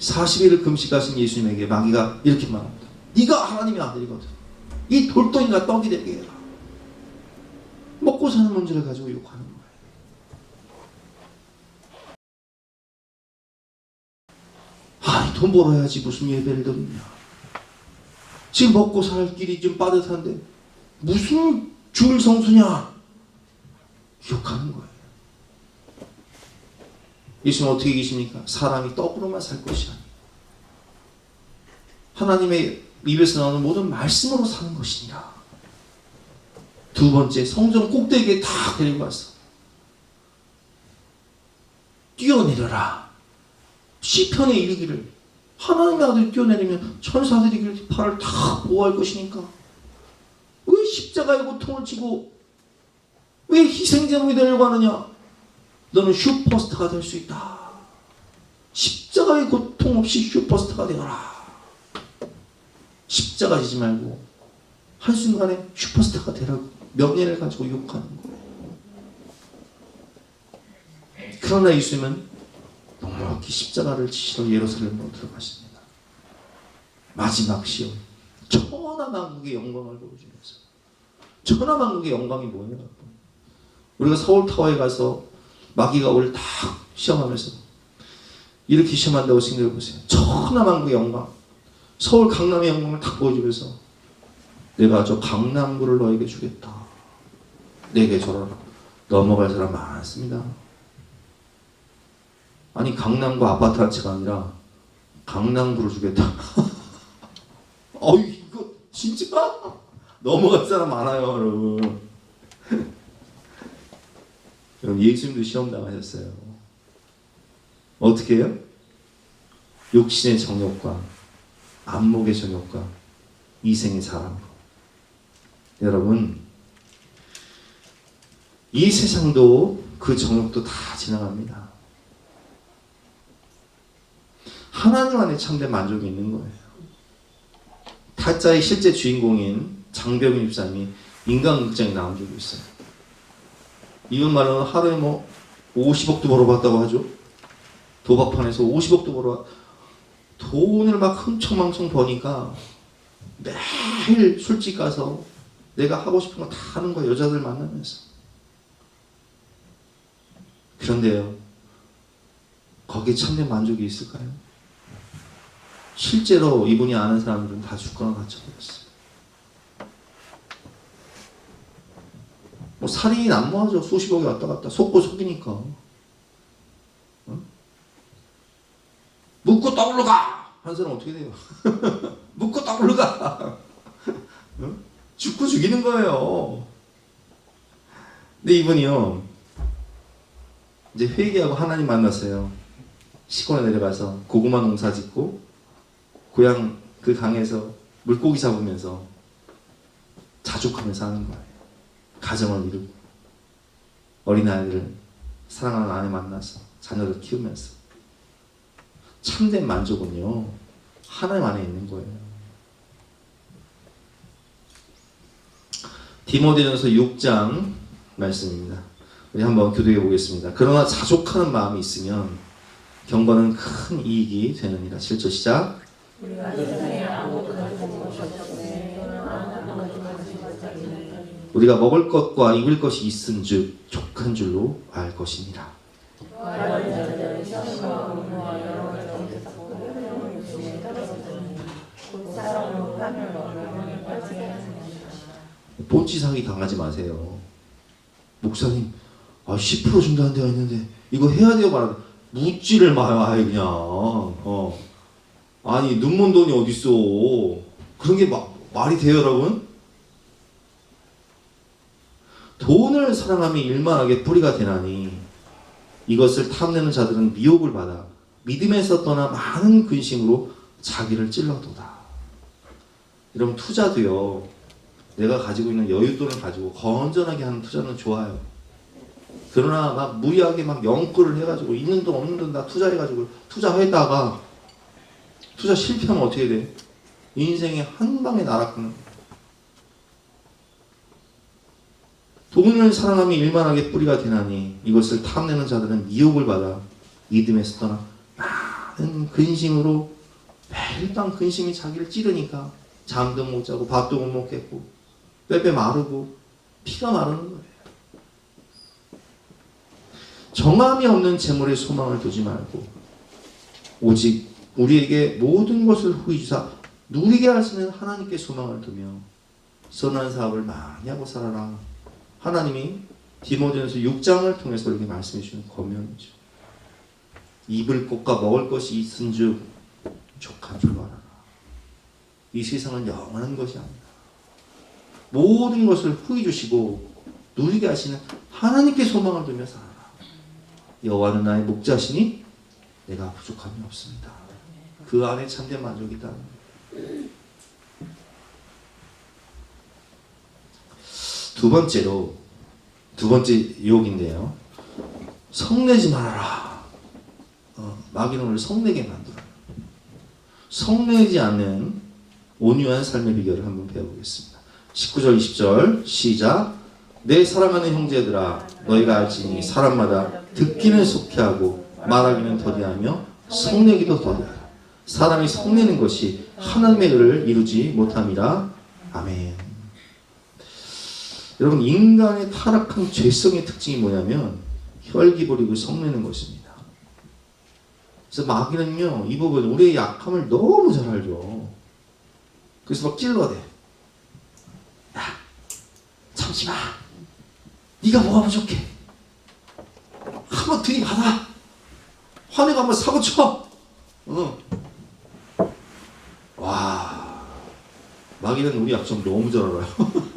40일을 금식하신 예수님에게 마귀가 이렇게 말합니다. 네가 하나님의 아들이거든. 이 돌덩이가 떡이 되게 해라. 먹고 사는 문제를 가지고 유혹하는 거예요. 아니, 돈 벌어야지 무슨 예배를 드리냐. 지금 먹고 살 길이 좀 빠듯한데 무슨 주일 성수냐. 유혹하는 거예요. 예수님 어떻게 계십니까? 사람이 떡으로만 살 것이 아니에요. 하나님의 입에서 나오는 모든 말씀으로 사는 것이니라. 두 번째, 성전 꼭대기에 다 데리고 왔어. 뛰어내려라. 시편에 이르기를 하나님의 아들이 뛰어내리면 천사들이 팔을 다 보호할 것이니까 왜 십자가의 고통을 지고 왜 희생제물이 되려고 하느냐. 너는 슈퍼스타가 될 수 있다. 십자가의 고통 없이 슈퍼스타가 되어라. 십자가 지지 말고 한순간에 슈퍼스타가 되라고 명예를 가지고 유혹하는 거예요. 그러나 예수님은 넉넉히 십자가를 지시러 예루살렘으로 들어가십니다. 마지막 시험, 천하만국의 영광을 보여주면서. 천하만국의 영광이 뭐예요? 우리가 서울타워에 가서 마귀가 우리를 다 시험하면서 이렇게 시험한다고 생각해 보세요. 천하만국의 영광, 서울 강남의 영광을 다 보여주면서 내가 저 강남구를 너에게 주겠다. 내게 저러라. 넘어갈 사람 많습니다. 아니, 강남구 아파트 한 채가 아니라 강남구를 주겠다. 어이, 이거 진짜 넘어갈 사람 많아요, 여러분. 여러분, 예수님도 시험 당하셨어요. 어떻게 해요? 육신의 정욕과 안목의 정욕과 이생의 사랑으로. 여러분, 이 세상도 그 정욕도 다 지나갑니다. 하나님 안에 참된 만족이 있는 거예요. 타짜의 실제 주인공인 장병윤 집사님이 인간극장에 나온 적이 있어요. 이분 말로는 하루에 50억도 벌어봤다고 하죠. 도박판에서 50억도 벌어. 돈을 막 흥청망청 버니까 매일 술집 가서 내가 하고 싶은 거 다 하는 거야. 여자들 만나면서. 그런데요, 거기에 참된 만족이 있을까요? 실제로 이분이 아는 사람들은 다 죽거나 갇혀버렸어요. 뭐 살인이 난무하죠. 수십억이 왔다 갔다 속고 속이니까. 어? 묻고 떠올러 가! 한 사람 어떻게 돼요? 묻고 떠올러 가! 어? 죽고 죽이는 거예요. 근데 이분이요, 이제 회개하고 하나님 만났어요. 시골에 내려가서 고구마 농사 짓고 고향 그 강에서 물고기 잡으면서 자족하면서 하는 거예요. 가정을 이루고 어린아이들을 사랑하는 아내 만나서 자녀를 키우면서. 참된 만족은요, 하나님 안에 있는 거예요. 디모데전서 6장 말씀입니다. 우리 한번 교독해 보겠습니다. 그러나 자족하는 마음이 있으면 경건은 큰 이익이 되느니라. 7절 시작. 우리가 먹을 것과 입을 것이 있은즉 족한 줄로 알 것이니라. 폰치 사기 당하지 마세요. 목사님, 10% 준다는 데가 있는데 이거 해야 돼요 말하는. 묻지를 마요. 아예 그냥. 아니 눈먼 돈이 어딨어. 그런 게 말이 돼요 여러분? 돈을 사랑하며 일만하게 뿌리가 되나니 이것을 탐내는 자들은 미혹을 받아 믿음에서 떠나 많은 근심으로 자기를 찔러도다. 여러분, 투자도요, 내가 가지고 있는 여윳돈을 가지고 건전하게 하는 투자는 좋아요. 그러나 막 무리하게 막 영끌을 해가지고 있는 돈 없는 돈 다 투자해가지고 투자했다가 투자 실패하면 어떻게 돼? 인생의 한 방에 날아가는. 돈을 사랑하며 일만하게 뿌리가 되나니 이것을 탐내는 자들은 미혹을 받아 믿음에서 떠나 많은 근심으로 매일 밤 근심이 자기를 찌르니까 잠도 못 자고 밥도 못 먹겠고 빼빼 마르고 피가 마르는 거예요. 정함이 없는 재물에 소망을 두지 말고 오직 우리에게 모든 것을 후히 주사 누리게 하시는 하나님께 소망을 두며 선한 사업을 많이 하고 살아라. 하나님이 디모데전서 6장을 통해서 이렇게 말씀해 주시는 권면이죠. 입을 것과 먹을 것이 있은즉 족한 줄로 알아라. 이 세상은 영원한 것이 아니다. 모든 것을 후히 주시고 누리게 하시는 하나님께 소망을 두며 살아라. 여호와는 나의 목자시니 내가 부족함이 없습니다. 그 안에 참된 만족이 있다는 거예요. 두 번째 유혹인데요. 성내지 말아라. 마귀는 우리를 성내게 만들어요. 성내지 않는 온유한 삶의 비결을 한번 배워보겠습니다. 19절 20절 시작. 내 사랑하는 형제들아, 너희가 알지니 사람마다 듣기는 속히하고 말하기는 더디하며 성내기도 더디하라. 사람이 성내는 것이 하나님의 의를 이루지 못함이라. 아멘. 여러분, 인간의 타락한 죄성의 특징이 뭐냐면 혈기 부리고 성내는 것입니다. 그래서 마귀는요, 이 부분 우리의 약함을 너무 잘 알죠. 그래서 막 찔러대. 야, 잠시만. 네가 뭐가 부족해? 한번 들이받아. 화내가 한번 사고 쳐. 와, 마귀는 우리 약점 너무 잘 알아요.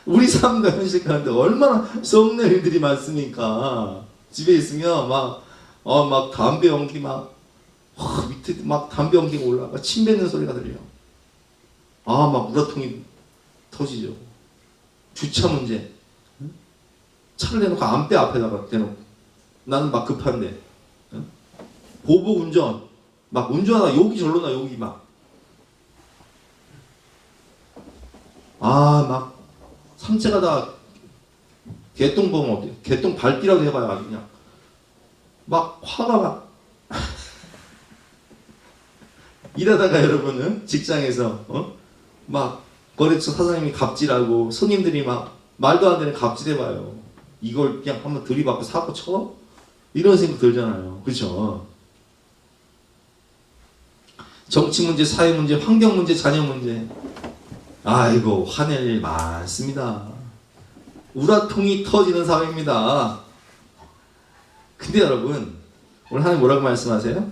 우리 삶과 현실 가운데 얼마나 썩는 일들이 많습니까? 집에 있으면 막 담배 연기 밑에 막 담배 연기가 올라가 침 뱉는 소리가 들려. 막 우라통이 터지죠. 주차 문제. 차를 대놓고 안배 앞에다가 대놓고 나는 막 급한데 보복 운전 막 운전하다 욕이 절로 나. 욕이 막 산책하다 개똥 보면 어때요? 개똥 밟기라도 해봐야 아주 그냥 막 화가 막 일하다가 여러분은 직장에서 막 거래처 사장님이 갑질하고 손님들이 막 말도 안 되는 갑질해봐요. 이걸 그냥 한번 들이받고 사고 쳐? 이런 생각 들잖아요. 그렇죠? 정치 문제, 사회 문제, 환경 문제, 자녀 문제. 아이고 화낼 일 많습니다. 우라통이 터지는 사회입니다. 근데 여러분 오늘 하나님 뭐라고 말씀하세요?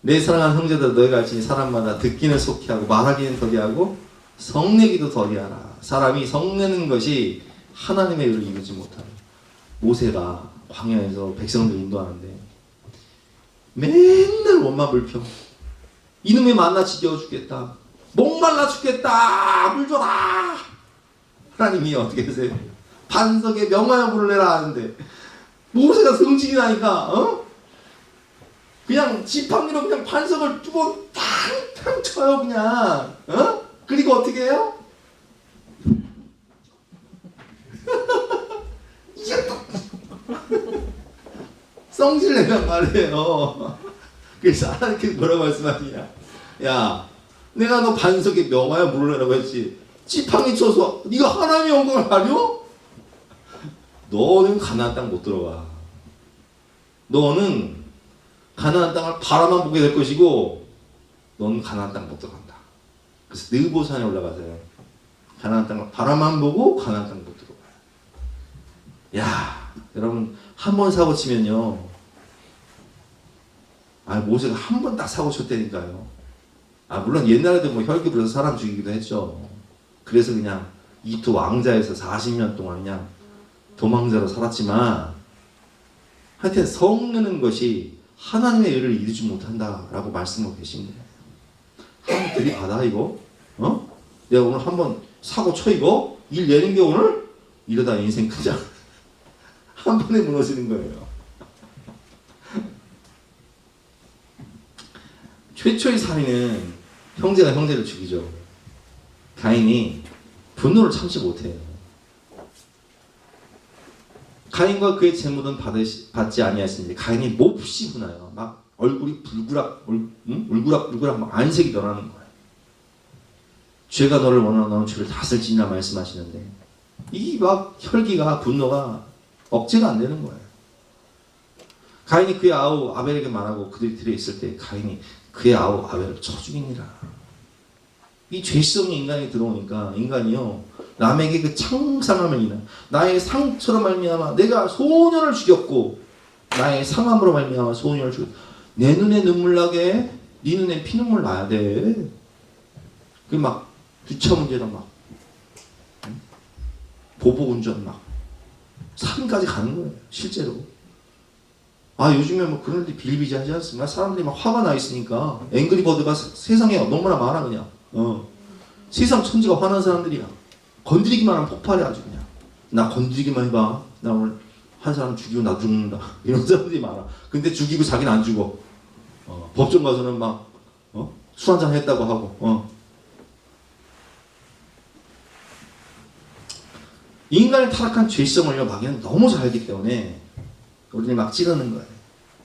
내 사랑하는 형제들 너희가 알지니 사람마다 듣기는 속히 하고 말하기는 더디하고 성내기도 더디하라. 사람이 성내는 것이 하나님의 의를 이루지 못하라. 모세가 광야에서 백성들 인도하는데 맨날 원망 불평. 이놈의 만나 지겨워 죽겠다. 목말라 죽겠다. 물 줘라. 하나님이 어떻게 하세요? 반석에 명하여 부르래라 하는데 모세가 성질이 나니까 그냥 지팡이로 그냥 반석을 두 번 탕탕 쳐요 그냥. 그리고 어떻게 해요? 성질 내란 말이에요. 그래서 하나님께서 뭐라고 말씀하시냐? 야, 내가 너 반석에 명하여 물으라고 했지. 지팡이 쳐서 네가 하나님의 영광을 가려? 너는 가나안 땅 못 들어가. 너는 가나안 땅을 바라만 보게 될 것이고 너는 가나안 땅 못 들어간다. 그래서 느보산에 올라가세요. 가나안 땅을 바라만 보고 가나안 땅 못 들어가요. 야, 여러분 한 번 사고 치면요. 모세가 한 번 딱 사고 쳤다니까요. 물론 옛날에도 뭐 혈기 부려서 사람 죽이기도 했죠. 그래서 그냥 이집트 왕자에서 40년 동안 그냥 도망자로 살았지만 하여튼 성내는 것이 하나님의 의를 이루지 못한다라고 말씀하고 계신 거예요. 한번 들이받아 이거? 내가 오늘 한번 사고 쳐 이거? 일 내는 게 오늘? 이러다 인생 크자. 한 번에 무너지는 거예요. 최초의 살인은 형제가 형제를 죽이죠. 가인이 분노를 참지 못해요. 가인과 그의 재물은 받지 아니하시니 가인이 몹시 분하여 막 얼굴이 울그락불그락 막 안색이 변하는 거예요. 죄가 너를 원하는 너는 죄를 다스릴지니라 말씀하시는데 이 막 혈기가 분노가 억제가 안 되는 거예요. 가인이 그의 아우 아벨에게 말하고 그들이 들에 있을 때 가인이 그의 아우 아벨을 쳐 죽이니라. 이 죄성이 인간에 들어오니까 인간이요 남에게 그 창상함을 인하 나의 상처로 말미암아 내가 소년을 죽였고 나의 상함으로 말미암아 소년을 죽였고 내 눈에 눈물 나게 네 눈에 피눈물 나야 돼. 그 막 주차 문제다 막 보복운전 막 산까지 가는 거예요 실제로. 요즘에 뭐 그런 데 비일비재하지 않습니까? 사람들이 막 화가 나 있으니까 앵그리버드가 세상에 너무나 많아 그냥. 세상 천지가 화난 사람들이야. 건드리기만 하면 폭발해 아주 그냥. 나 건드리기만 해봐. 나 오늘 한 사람 죽이고 나 죽는다. 이런 사람들이 많아. 근데 죽이고 자기는 안 죽어. 법정 가서는 막 술 한잔 했다고 하고. 인간의 타락한 죄성을요 마귀는 너무 잘 알기 때문에 우리를 막 찌르는 거예요.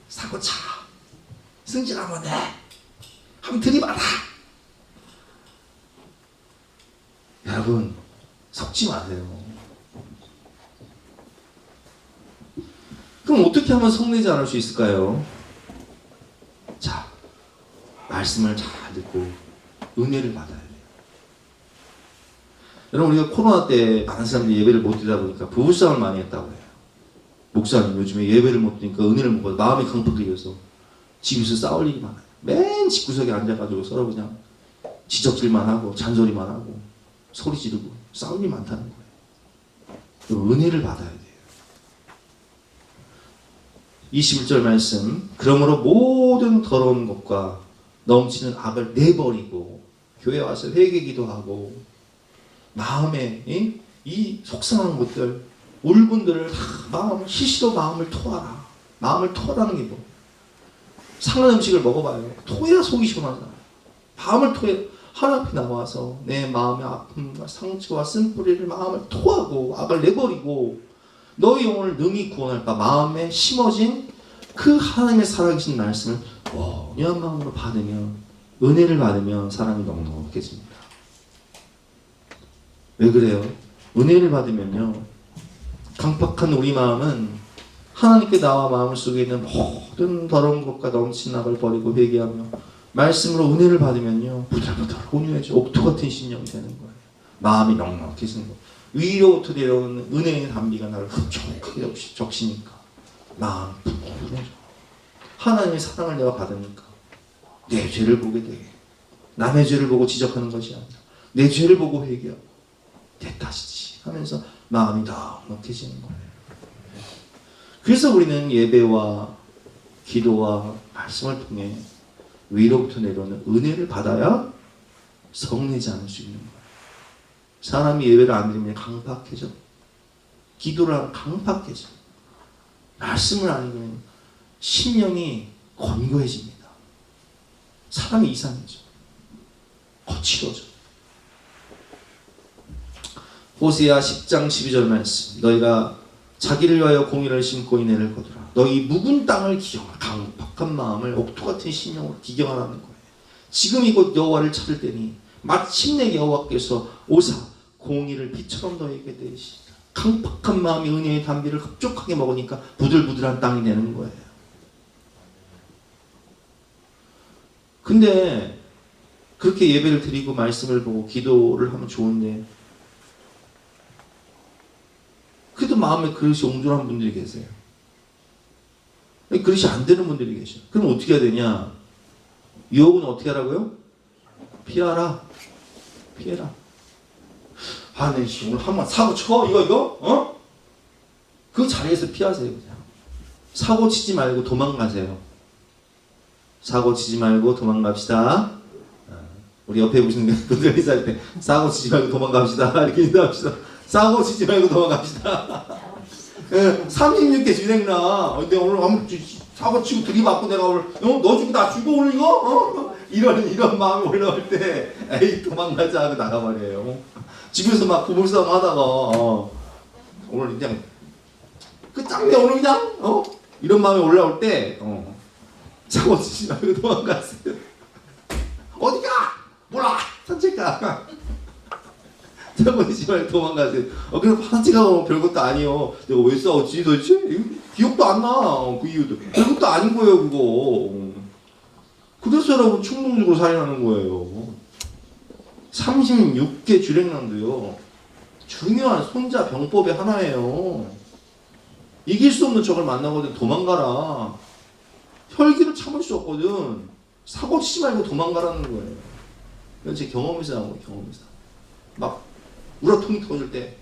사고 차. 승질하면 돼. 한번 들이받아. 여러분 섞지 마세요. 그럼 어떻게 하면 성내지 않을 수 있을까요? 자, 말씀을 잘 듣고 은혜를 받아야 돼요. 여러분 우리가 코로나 때 많은 사람들이 예배를 못 드리다 보니까 부부싸움을 많이 했다고 해요. 목사님 요즘에 예배를 못 드니까 은혜를 못 받아 마음이 강팍해져서 집에서 싸울 일이 많아요. 맨 집구석에 앉아가지고 서로 그냥 지적질만 하고 잔소리만 하고 소리 지르고 싸울 일이 많다는 거예요. 은혜를 받아야 돼요. 21절 말씀 그러므로 모든 더러운 것과 넘치는 악을 내버리고 교회 와서 회개 기도하고 마음에 이 속상한 것들 울분들을 다 마음을 시시로 마음을 토하라. 마음을 토하라는 게 뭐? 상한 음식을 먹어봐요. 토해야 속이 시원하잖아요. 마음을 토해 하나님 앞에 나와서 내 마음의 아픔과 상처와 쓴뿌리를 마음을 토하고 악을 내버리고 너희 영혼을 능히 구원할까 마음에 심어진 그 하나님의 살아계신 말씀을 온유한 마음으로 받으면, 은혜를 받으면 사람이 넉넉해집니다. 왜 그래요? 은혜를 받으면요, 강팍한 우리 마음은 하나님께 나와 마음속에 있는 모든 더러운 것과 넘친 낙을 버리고 회개하며 말씀으로 은혜를 받으면요, 부들부들 온유해져 옥토 같은 심령이 되는 거예요. 마음이 넉넉해지는 거예요. 위로부터 내려오는 은혜의 담비가 나를 흡족하게 적시니까 마음이 부풀어져. 하나님의 사랑을 내가 받으니까 내 죄를 보게 돼. 남의 죄를 보고 지적하는 것이 아니라 내 죄를 보고 회개하고 내 탓이지 하면서 마음이 넉넉해지는 거예요. 그래서 우리는 예배와 기도와 말씀을 통해 위로부터 내려오는 은혜를 받아야 성내지 않을 수 있는 거예요. 사람이 예배를 안 드리면 강팍해져. 기도를 하면 강팍해져. 말씀을 안 읽으면 심령이 건고해집니다. 사람이 이상해져. 거칠어져. 호세아 10장 12절 말씀. 너희가 자기를 위하여 공의를 심고 인애를 거두라. 너희 묵은 땅을 기경하라. 강팍한 마음을 옥토 같은 심령으로 기경하라는 거예요. 지금이 곧 여호와를 찾을 때니 마침내 여호와께서 오사 공의를 비처럼 너희에게 내리시리라. 강팍한 마음이 은혜의 담비를 흡족하게 먹으니까 부들부들한 땅이 되는 거예요. 근데 그렇게 예배를 드리고 말씀을 보고 기도를 하면 좋은데 그래도 마음에 그릇이 옹졸한 분들이 계세요. 그릇이 안 되는 분들이 계셔. 그럼 어떻게 해야 되냐? 유혹은 어떻게 하라고요? 피하라. 피해라. 아, 내 오늘 한번 사고 쳐. 이거? 그 자리에서 피하세요. 그냥. 사고 치지 말고 도망가세요. 사고 치지 말고 도망갑시다. 우리 옆에 보시는 분들 인사할 때 사고 치지 말고 도망갑시다. 이렇게 인사합시다. 사고 치지 말고 도망갑시다. 36개 진행나. 근데 오늘 한번 사고 치고 들이받고 내가 오늘 너 죽고 나 죽어 오늘 이거? 이런 마음이 올라올 때 에이 도망가자 하고 나가버려요. 집에서 막 부부싸움 하다가 오늘 그냥 끝장내 오늘 그냥 이런 마음이 올라올 때 사고 치지 말고 도망가세요. 어디가? 몰라. 산책 가. 사고 치지 말고 도망가세요. 그럼 산책하고 별것도 아니요. 내가 왜 싸웠지 도대체? 기억도 안 나. 그 이유도. 별것도 아닌 거예요 그거. 그래서 여러분 충동적으로 살인하는 거예요. 36개 주랭랑도요. 중요한 손자 병법의 하나예요. 이길 수 없는 적을 만나거든 도망가라. 혈기를 참을 수 없거든. 사고 치지 말고 도망가라는 거예요. 이건 제 경험에서 나온 거예요. 경험에서. 막 우라통이 터질 때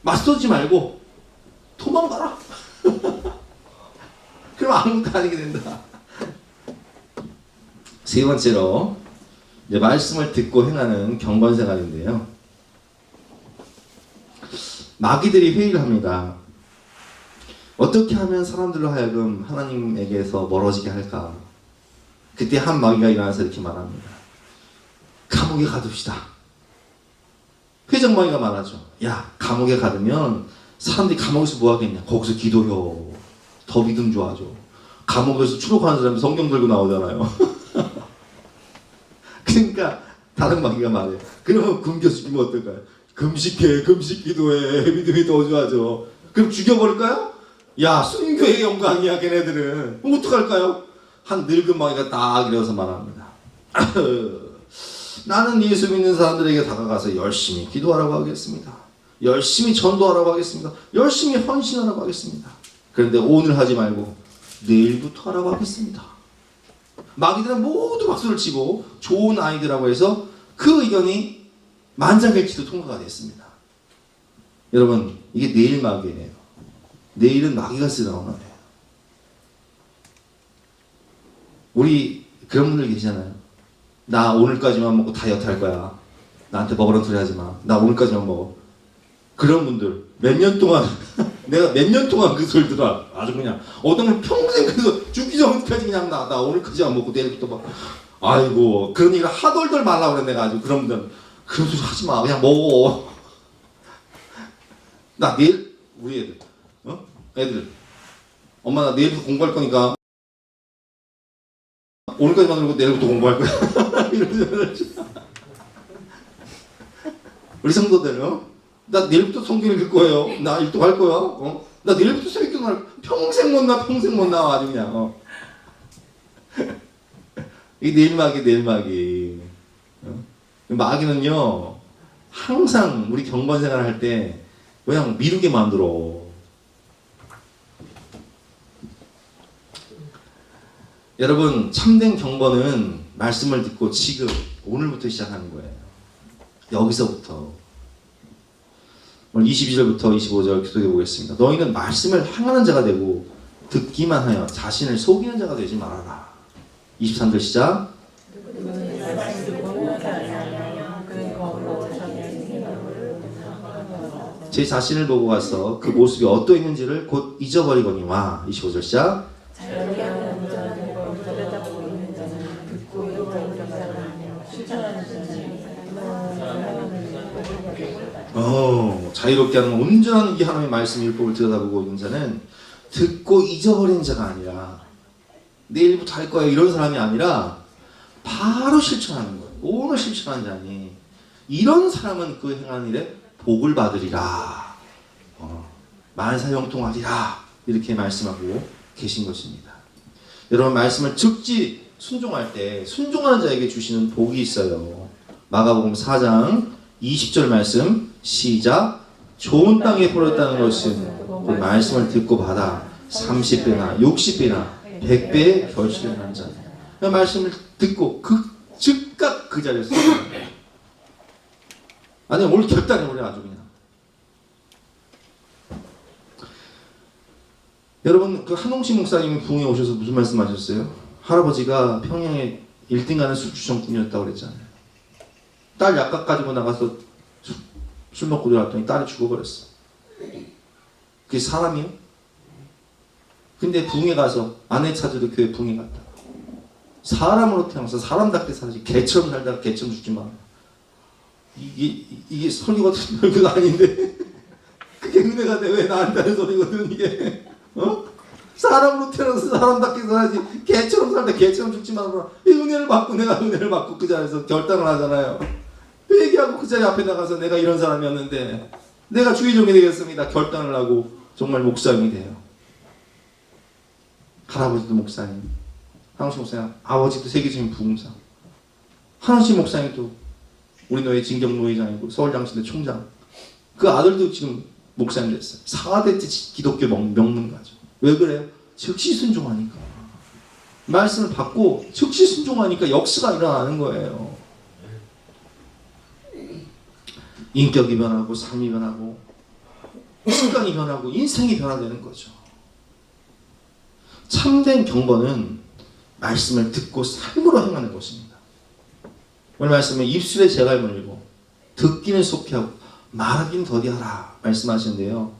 맞서지 말고 도망가라. 그럼 아무것도 아니게 된다. 세 번째로 이제 말씀을 듣고 행하는 경건생활인데요. 마귀들이 회의를 합니다. 어떻게 하면 사람들로 하여금 하나님에게서 멀어지게 할까? 그때 한 마귀가 일어나서 이렇게 말합니다. 감옥에 가둡시다. 회장마귀가 말하죠. 야, 감옥에 가두면 사람들이 감옥에서 뭐 하겠냐? 거기서 기도요. 더 믿음 좋아져. 감옥에서 추록하는 사람이 성경 들고 나오잖아요. 그러니까 다른 마귀가 말해요. 그러면 굶겨죽이면 어떨까요? 금식해, 금식 기도해, 믿음이 더 좋아져. 그럼 죽여버릴까요? 야, 순교의 영광이야 걔네들은. 그럼 어떡할까요? 한 늙은 마귀가 딱 일어서 말합니다. 나는 예수 믿는 사람들에게 다가가서 열심히 기도하라고 하겠습니다. 열심히 전도하라고 하겠습니다. 열심히 헌신하라고 하겠습니다. 그런데 오늘 하지 말고 내일부터 하라고 하겠습니다. 마귀들은 모두 박수를 치고 좋은 아이들이라고 해서 그 의견이 만장일치로 통과가 됐습니다. 여러분, 이게 내일 마귀예요. 내일은 마귀가 쓰러운 거예요. 우리 그런 분들 계시잖아요. 나 오늘까지만 먹고 다이어트 할 거야. 나한테 먹으라는 소리 하지 마. 나 오늘까지만 먹어. 그런 분들 몇 년 동안 내가 몇 년 동안 그 소리 들어. 아주 그냥 어떤 분 평생 그래서 죽기 전까지 그냥 나 오늘까지만 먹고 내일부터 막 아이고 그런 얘기를 하덜덜 말라고 그래. 내가 아주 그런 분들 그런 소리 하지 마. 그냥 먹어. 나 내일 우리 애들 애들 엄마 나 내일부터 공부할 거니까 오늘까지만 놀고 내일부터 공부할 거야. 이러면 우리 성도들요. 나 내일부터 성경 읽을 거예요. 나 일독할 거야. 나 내일부터 새벽 기도할 평생 못 나. 평생 못 나와 아주 그냥. 이게 내일마기. 마귀는요 항상 우리 경건 생활을 할 때 그냥 미루게 만들어. 여러분 참된 경건은 말씀을 듣고 지금 오늘부터 시작하는 거예요. 여기서부터 오늘 22절부터 25절 기도해 보겠습니다. 너희는 말씀을 행하는 자가 되고 듣기만 하여 자신을 속이는 자가 되지 말아라. 23절 시작. 제 자신을 보고 가서 그 모습이 어떠했는지를 곧 잊어버리거니와. 25절 시작. 자유롭게 하는 온전한 이 하나님의 말씀 율법을 들여다보고 있는 자는 듣고 잊어버린 자가 아니라 내일부터 할 거야 이런 사람이 아니라 바로 실천하는 거예요. 오늘 실천한 자니 이런 사람은 그 행하는 일에 복을 받으리라. 만사 형통하리라. 이렇게 말씀하고 계신 것입니다. 여러분 말씀을 즉지 순종할 때 순종하는 자에게 주시는 복이 있어요. 마가복음 4장 20절 말씀 시작. 좋은 땅에 뿌렸다는 것은 그 말씀을 듣고 받아 30배나 60배나 100배의 결실을 한 자다. 그 말씀을 듣고 즉각 그 자리에서 아니 오늘 결단해버려 아주 그냥. 여러분 그 한홍식 목사님이 부흥에 오셔서 무슨 말씀하셨어요? 할아버지가 평양에 1등 가는 술주정꾼이었다고 그랬잖아요. 딸 약값 가지고 나가서 술 먹고 들어왔더니 딸이 죽어버렸어. 그게 사람이요? 근데 부흥에 가서 아내 찾으러 교회 부흥에 갔다. 사람으로 태어나서 사람답게 살지 개처럼 살다가 개처럼 죽지 마. 이게 설교가 설교가 아닌데 그게 은혜가 돼. 왜 나한테 하는 소리거든 이게. 사람으로 태어나서 사람답게 살아야지 개처럼 살다 개처럼 죽지 말아라. 이 은혜를 받고 내가 은혜를 받고 그 자리에서 결단을 하잖아요. 회개하고 그 자리 앞에 나가서 내가 이런 사람이었는데 내가 주의종이 되겠습니다. 결단을 하고 정말 목사님이 돼요. 할아버지도 목사님, 한홍식 목사님, 아버지도 세계적인 부흥사, 한홍식 목사님도 우리 노예 진경노회장이고 서울장신대 총장, 그 아들도 지금 목사님 됐어요. 4대째 기독교 명문가죠. 왜 그래요? 즉시 순종하니까. 말씀을 받고 즉시 순종하니까 역사가 일어나는 거예요. 인격이 변하고 삶이 변하고 습관이 변하고 인생이 변화되는 거죠. 참된 경건은 말씀을 듣고 삶으로 행하는 것입니다. 오늘 말씀에 입술에 재갈 물리고 듣기는 속히하고 말하기는 더디하라 말씀하시는데요.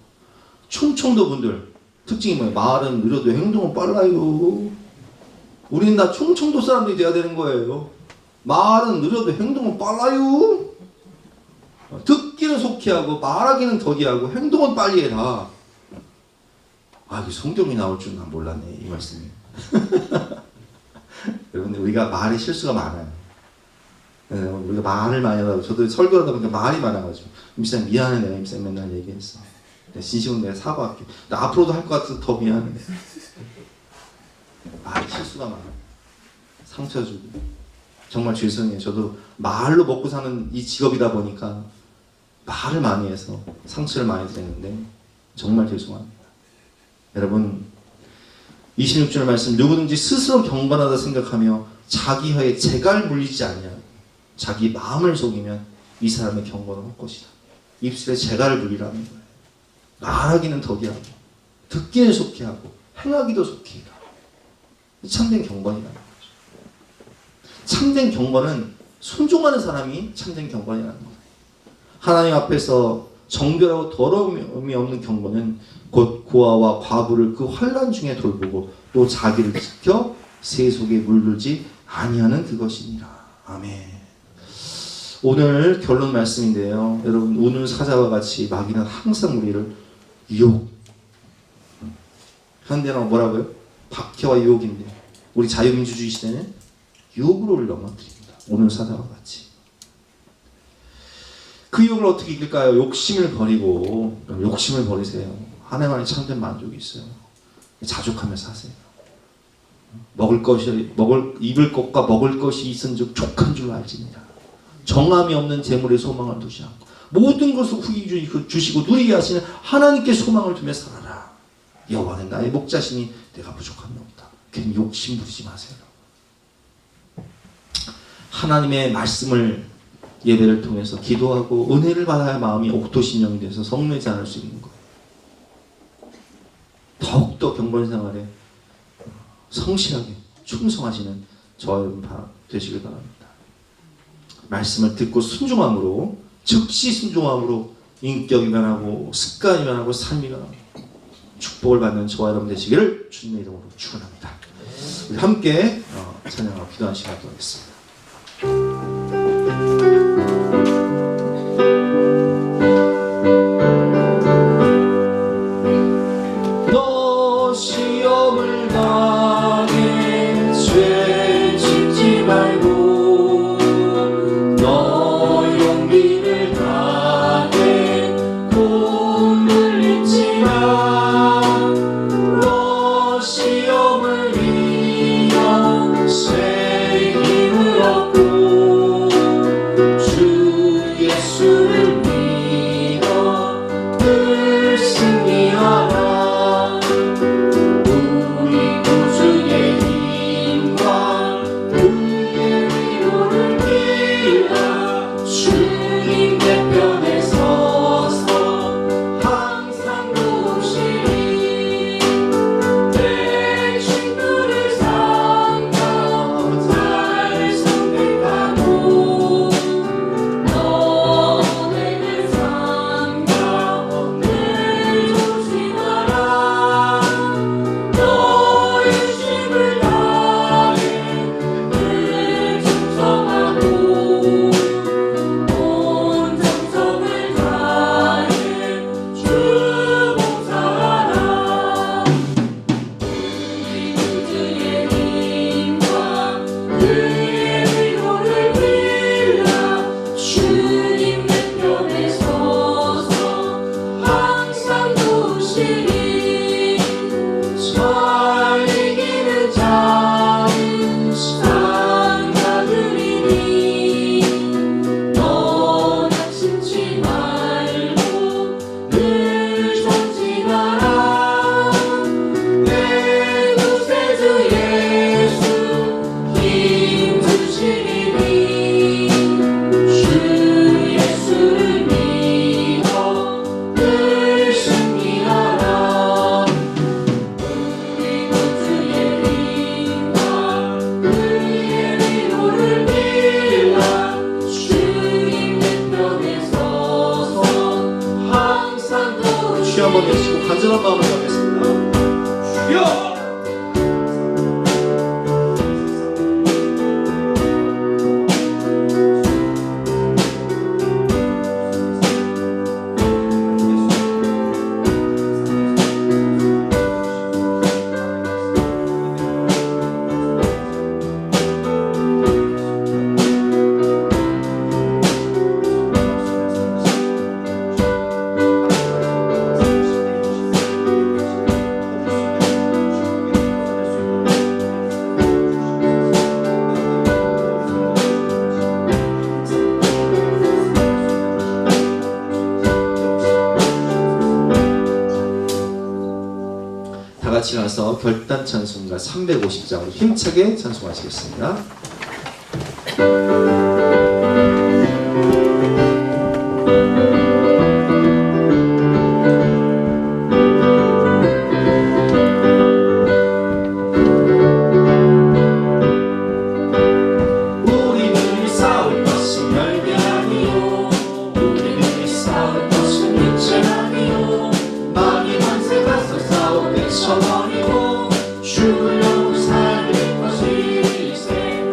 충청도 분들 특징이 뭐예요? 말은 느려도 행동은 빨라요. 우리는 다 충청도 사람들이 돼야 되는 거예요. 말은 느려도 행동은 빨라요. 듣기는 속히하고 말하기는 더디하고 행동은 빨리 해라. 이게 성경이 나올 줄 난 몰랐네 이 말씀이. 여러분들 우리가 말에 실수가 많아요. 우리가 말을 많이 하다 저도 설교하다 보니까 말이 많아가지고 임사님 미안해 내가 임사님 맨날 얘기했어. 진심으로 내가 사과할게. 나 앞으로도 할 것 같아서 더 미안해. 말이 실수가 많아. 상처 주고 정말 죄송해요. 저도 말로 먹고 사는 이 직업이다 보니까 말을 많이 해서 상처를 많이 드렸는데 정말 죄송합니다. 여러분 26절 말씀 누구든지 스스로 경건하다 생각하며 자기 혀에 재갈 물리지 아니하고 자기 마음을 속이면 이 사람의 경건은 헛것이다. 입술에 재갈을 물리라는 거예요. 말하기는 더디하고 듣기는 속히하고 행하기도 속히하고 참된 경건이라는 거죠. 참된 경건은 순종하는 사람이 참된 경건이라는 거예요. 하나님 앞에서 정결하고 더러움이 없는 경건은 곧 고아와 과부를 그 환난 중에 돌보고 또 자기를 지켜 세속에 물들지 아니하는 그것이니라. 아멘. 오늘 결론 말씀인데요. 여러분 우는 사자와 같이 마귀는 항상 우리를 유혹 현대는 뭐라고요? 박해와 유혹인데 우리 자유민주주의 시대는 유혹으로 우리를 넘어뜨립니다. 오늘 사다와 같이. 그 유혹을 어떻게 이길까요? 욕심을 버리고, 욕심을 버리세요. 하나님의 참된 만족이 있어요. 자족하며 사세요. 입을 것과 먹을 것이 있은즉 족한 줄 알지니라. 정함이 없는 재물에 소망을 두지 않고 모든 것을 후히 주시고 누리게 하시는 하나님께 소망을 두며 살아라. 여호와는 나의 목자시니 내가 부족함이 없다. 괜히 욕심 부리지 마세요. 하나님의 말씀을 예배를 통해서 기도하고 은혜를 받아야 마음이 옥토신령이 돼서 성내지 않을 수 있는 거예요. 더욱더 경건 생활에 성실하게 충성하시는 저와 여러분 되시길 바랍니다. 말씀을 듣고 순종함으로, 즉시 순종함으로 인격이 변하고 습관이 변하고 삶이 변하고 축복을 받는 저와 여러분 되시기를 주님의 이름으로 축원합니다. 우리 함께 찬양하고 기도하는 시간 갖겠습니다. 너 시험을 당해 죄 짓지 말고 너 용기를 다해 꿈을 잊지 마. 너 시험을 이겨 새 힘을 얻고 주 예수를 믿어 늘 승리하라. 한번 외치고 간절한 마음을 갖겠습니다. 주여! 같이 가서 결단 찬송가 350장으로 힘차게 찬송하시겠습니다. 우리들이 싸울 것은 열매 아니요 우리들이 싸울 것은 육체 아니요 많이 만세 가서 싸우게 쳐버리고 죽으려고 살릴 것이세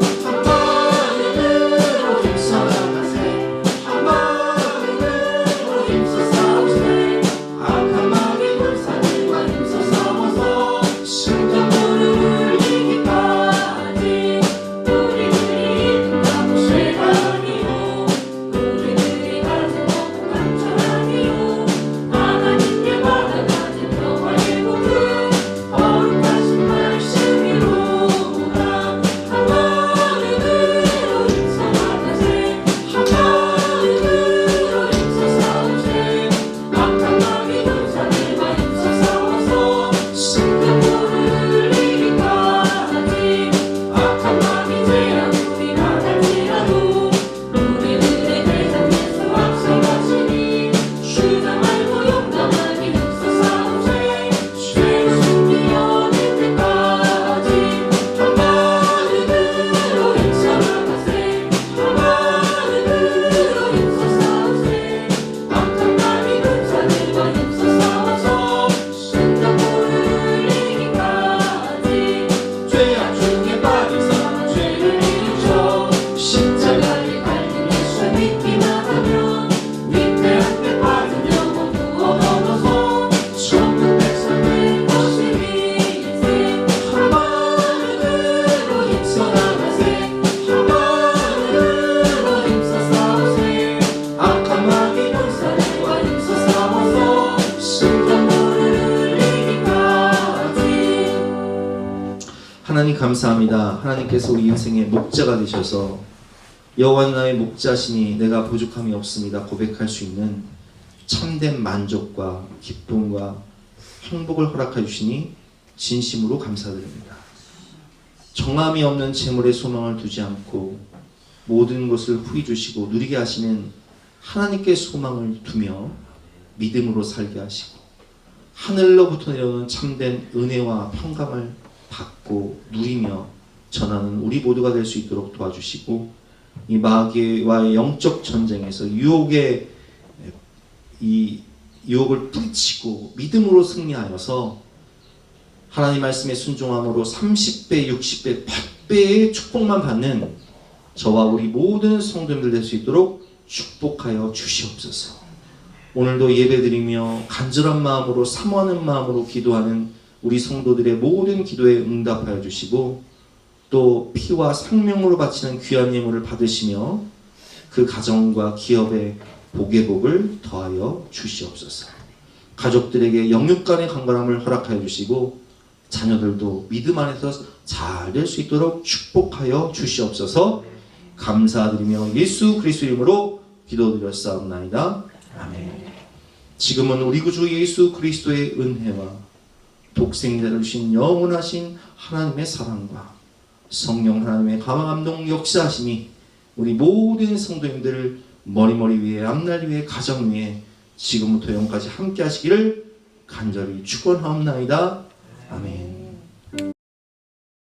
감사합니다. 하나님께서 우리 인생의 목자가 되셔서 여호와는 나의 목자시니 내가 부족함이 없습니다 고백할 수 있는 참된 만족과 기쁨과 행복을 허락해 주시니 진심으로 감사드립니다. 정함이 없는 재물에 소망을 두지 않고 모든 것을 후히 주시고 누리게 하시는 하나님께 소망을 두며 믿음으로 살게 하시고 하늘로부터 내려오는 참된 은혜와 평강을 받고 누리며 전하는 우리 모두가 될 수 있도록 도와주시고 이 마귀와의 영적 전쟁에서 유혹을 뿌리치고 믿음으로 승리하여서 하나님 말씀에 순종함으로 30배, 60배, 100배의 축복만 받는 저와 우리 모든 성도님들 될 수 있도록 축복하여 주시옵소서. 오늘도 예배드리며 간절한 마음으로 사모하는 마음으로 기도하는 우리 성도들의 모든 기도에 응답하여 주시고 또 피와 생명으로 바치는 귀한 예물을 받으시며 그 가정과 기업의 복의 복을 더하여 주시옵소서. 가족들에게 영육 간의 강건함을 허락하여 주시고 자녀들도 믿음 안에서 잘 될 수 있도록 축복하여 주시옵소서. 감사드리며 예수 그리스도 이름으로 기도드렸사옵나이다. 아멘. 지금은 우리 구주 예수 그리스도의 은혜와 독생자를 주신 영원하신 하나님의 사랑과 성령 하나님의 감화감동 역사하심이 우리 모든 성도님들을 머리 위에 앞날 위에 가정 위에 지금부터 영까지 함께 하시기를 간절히 축원하옵나이다. 아멘.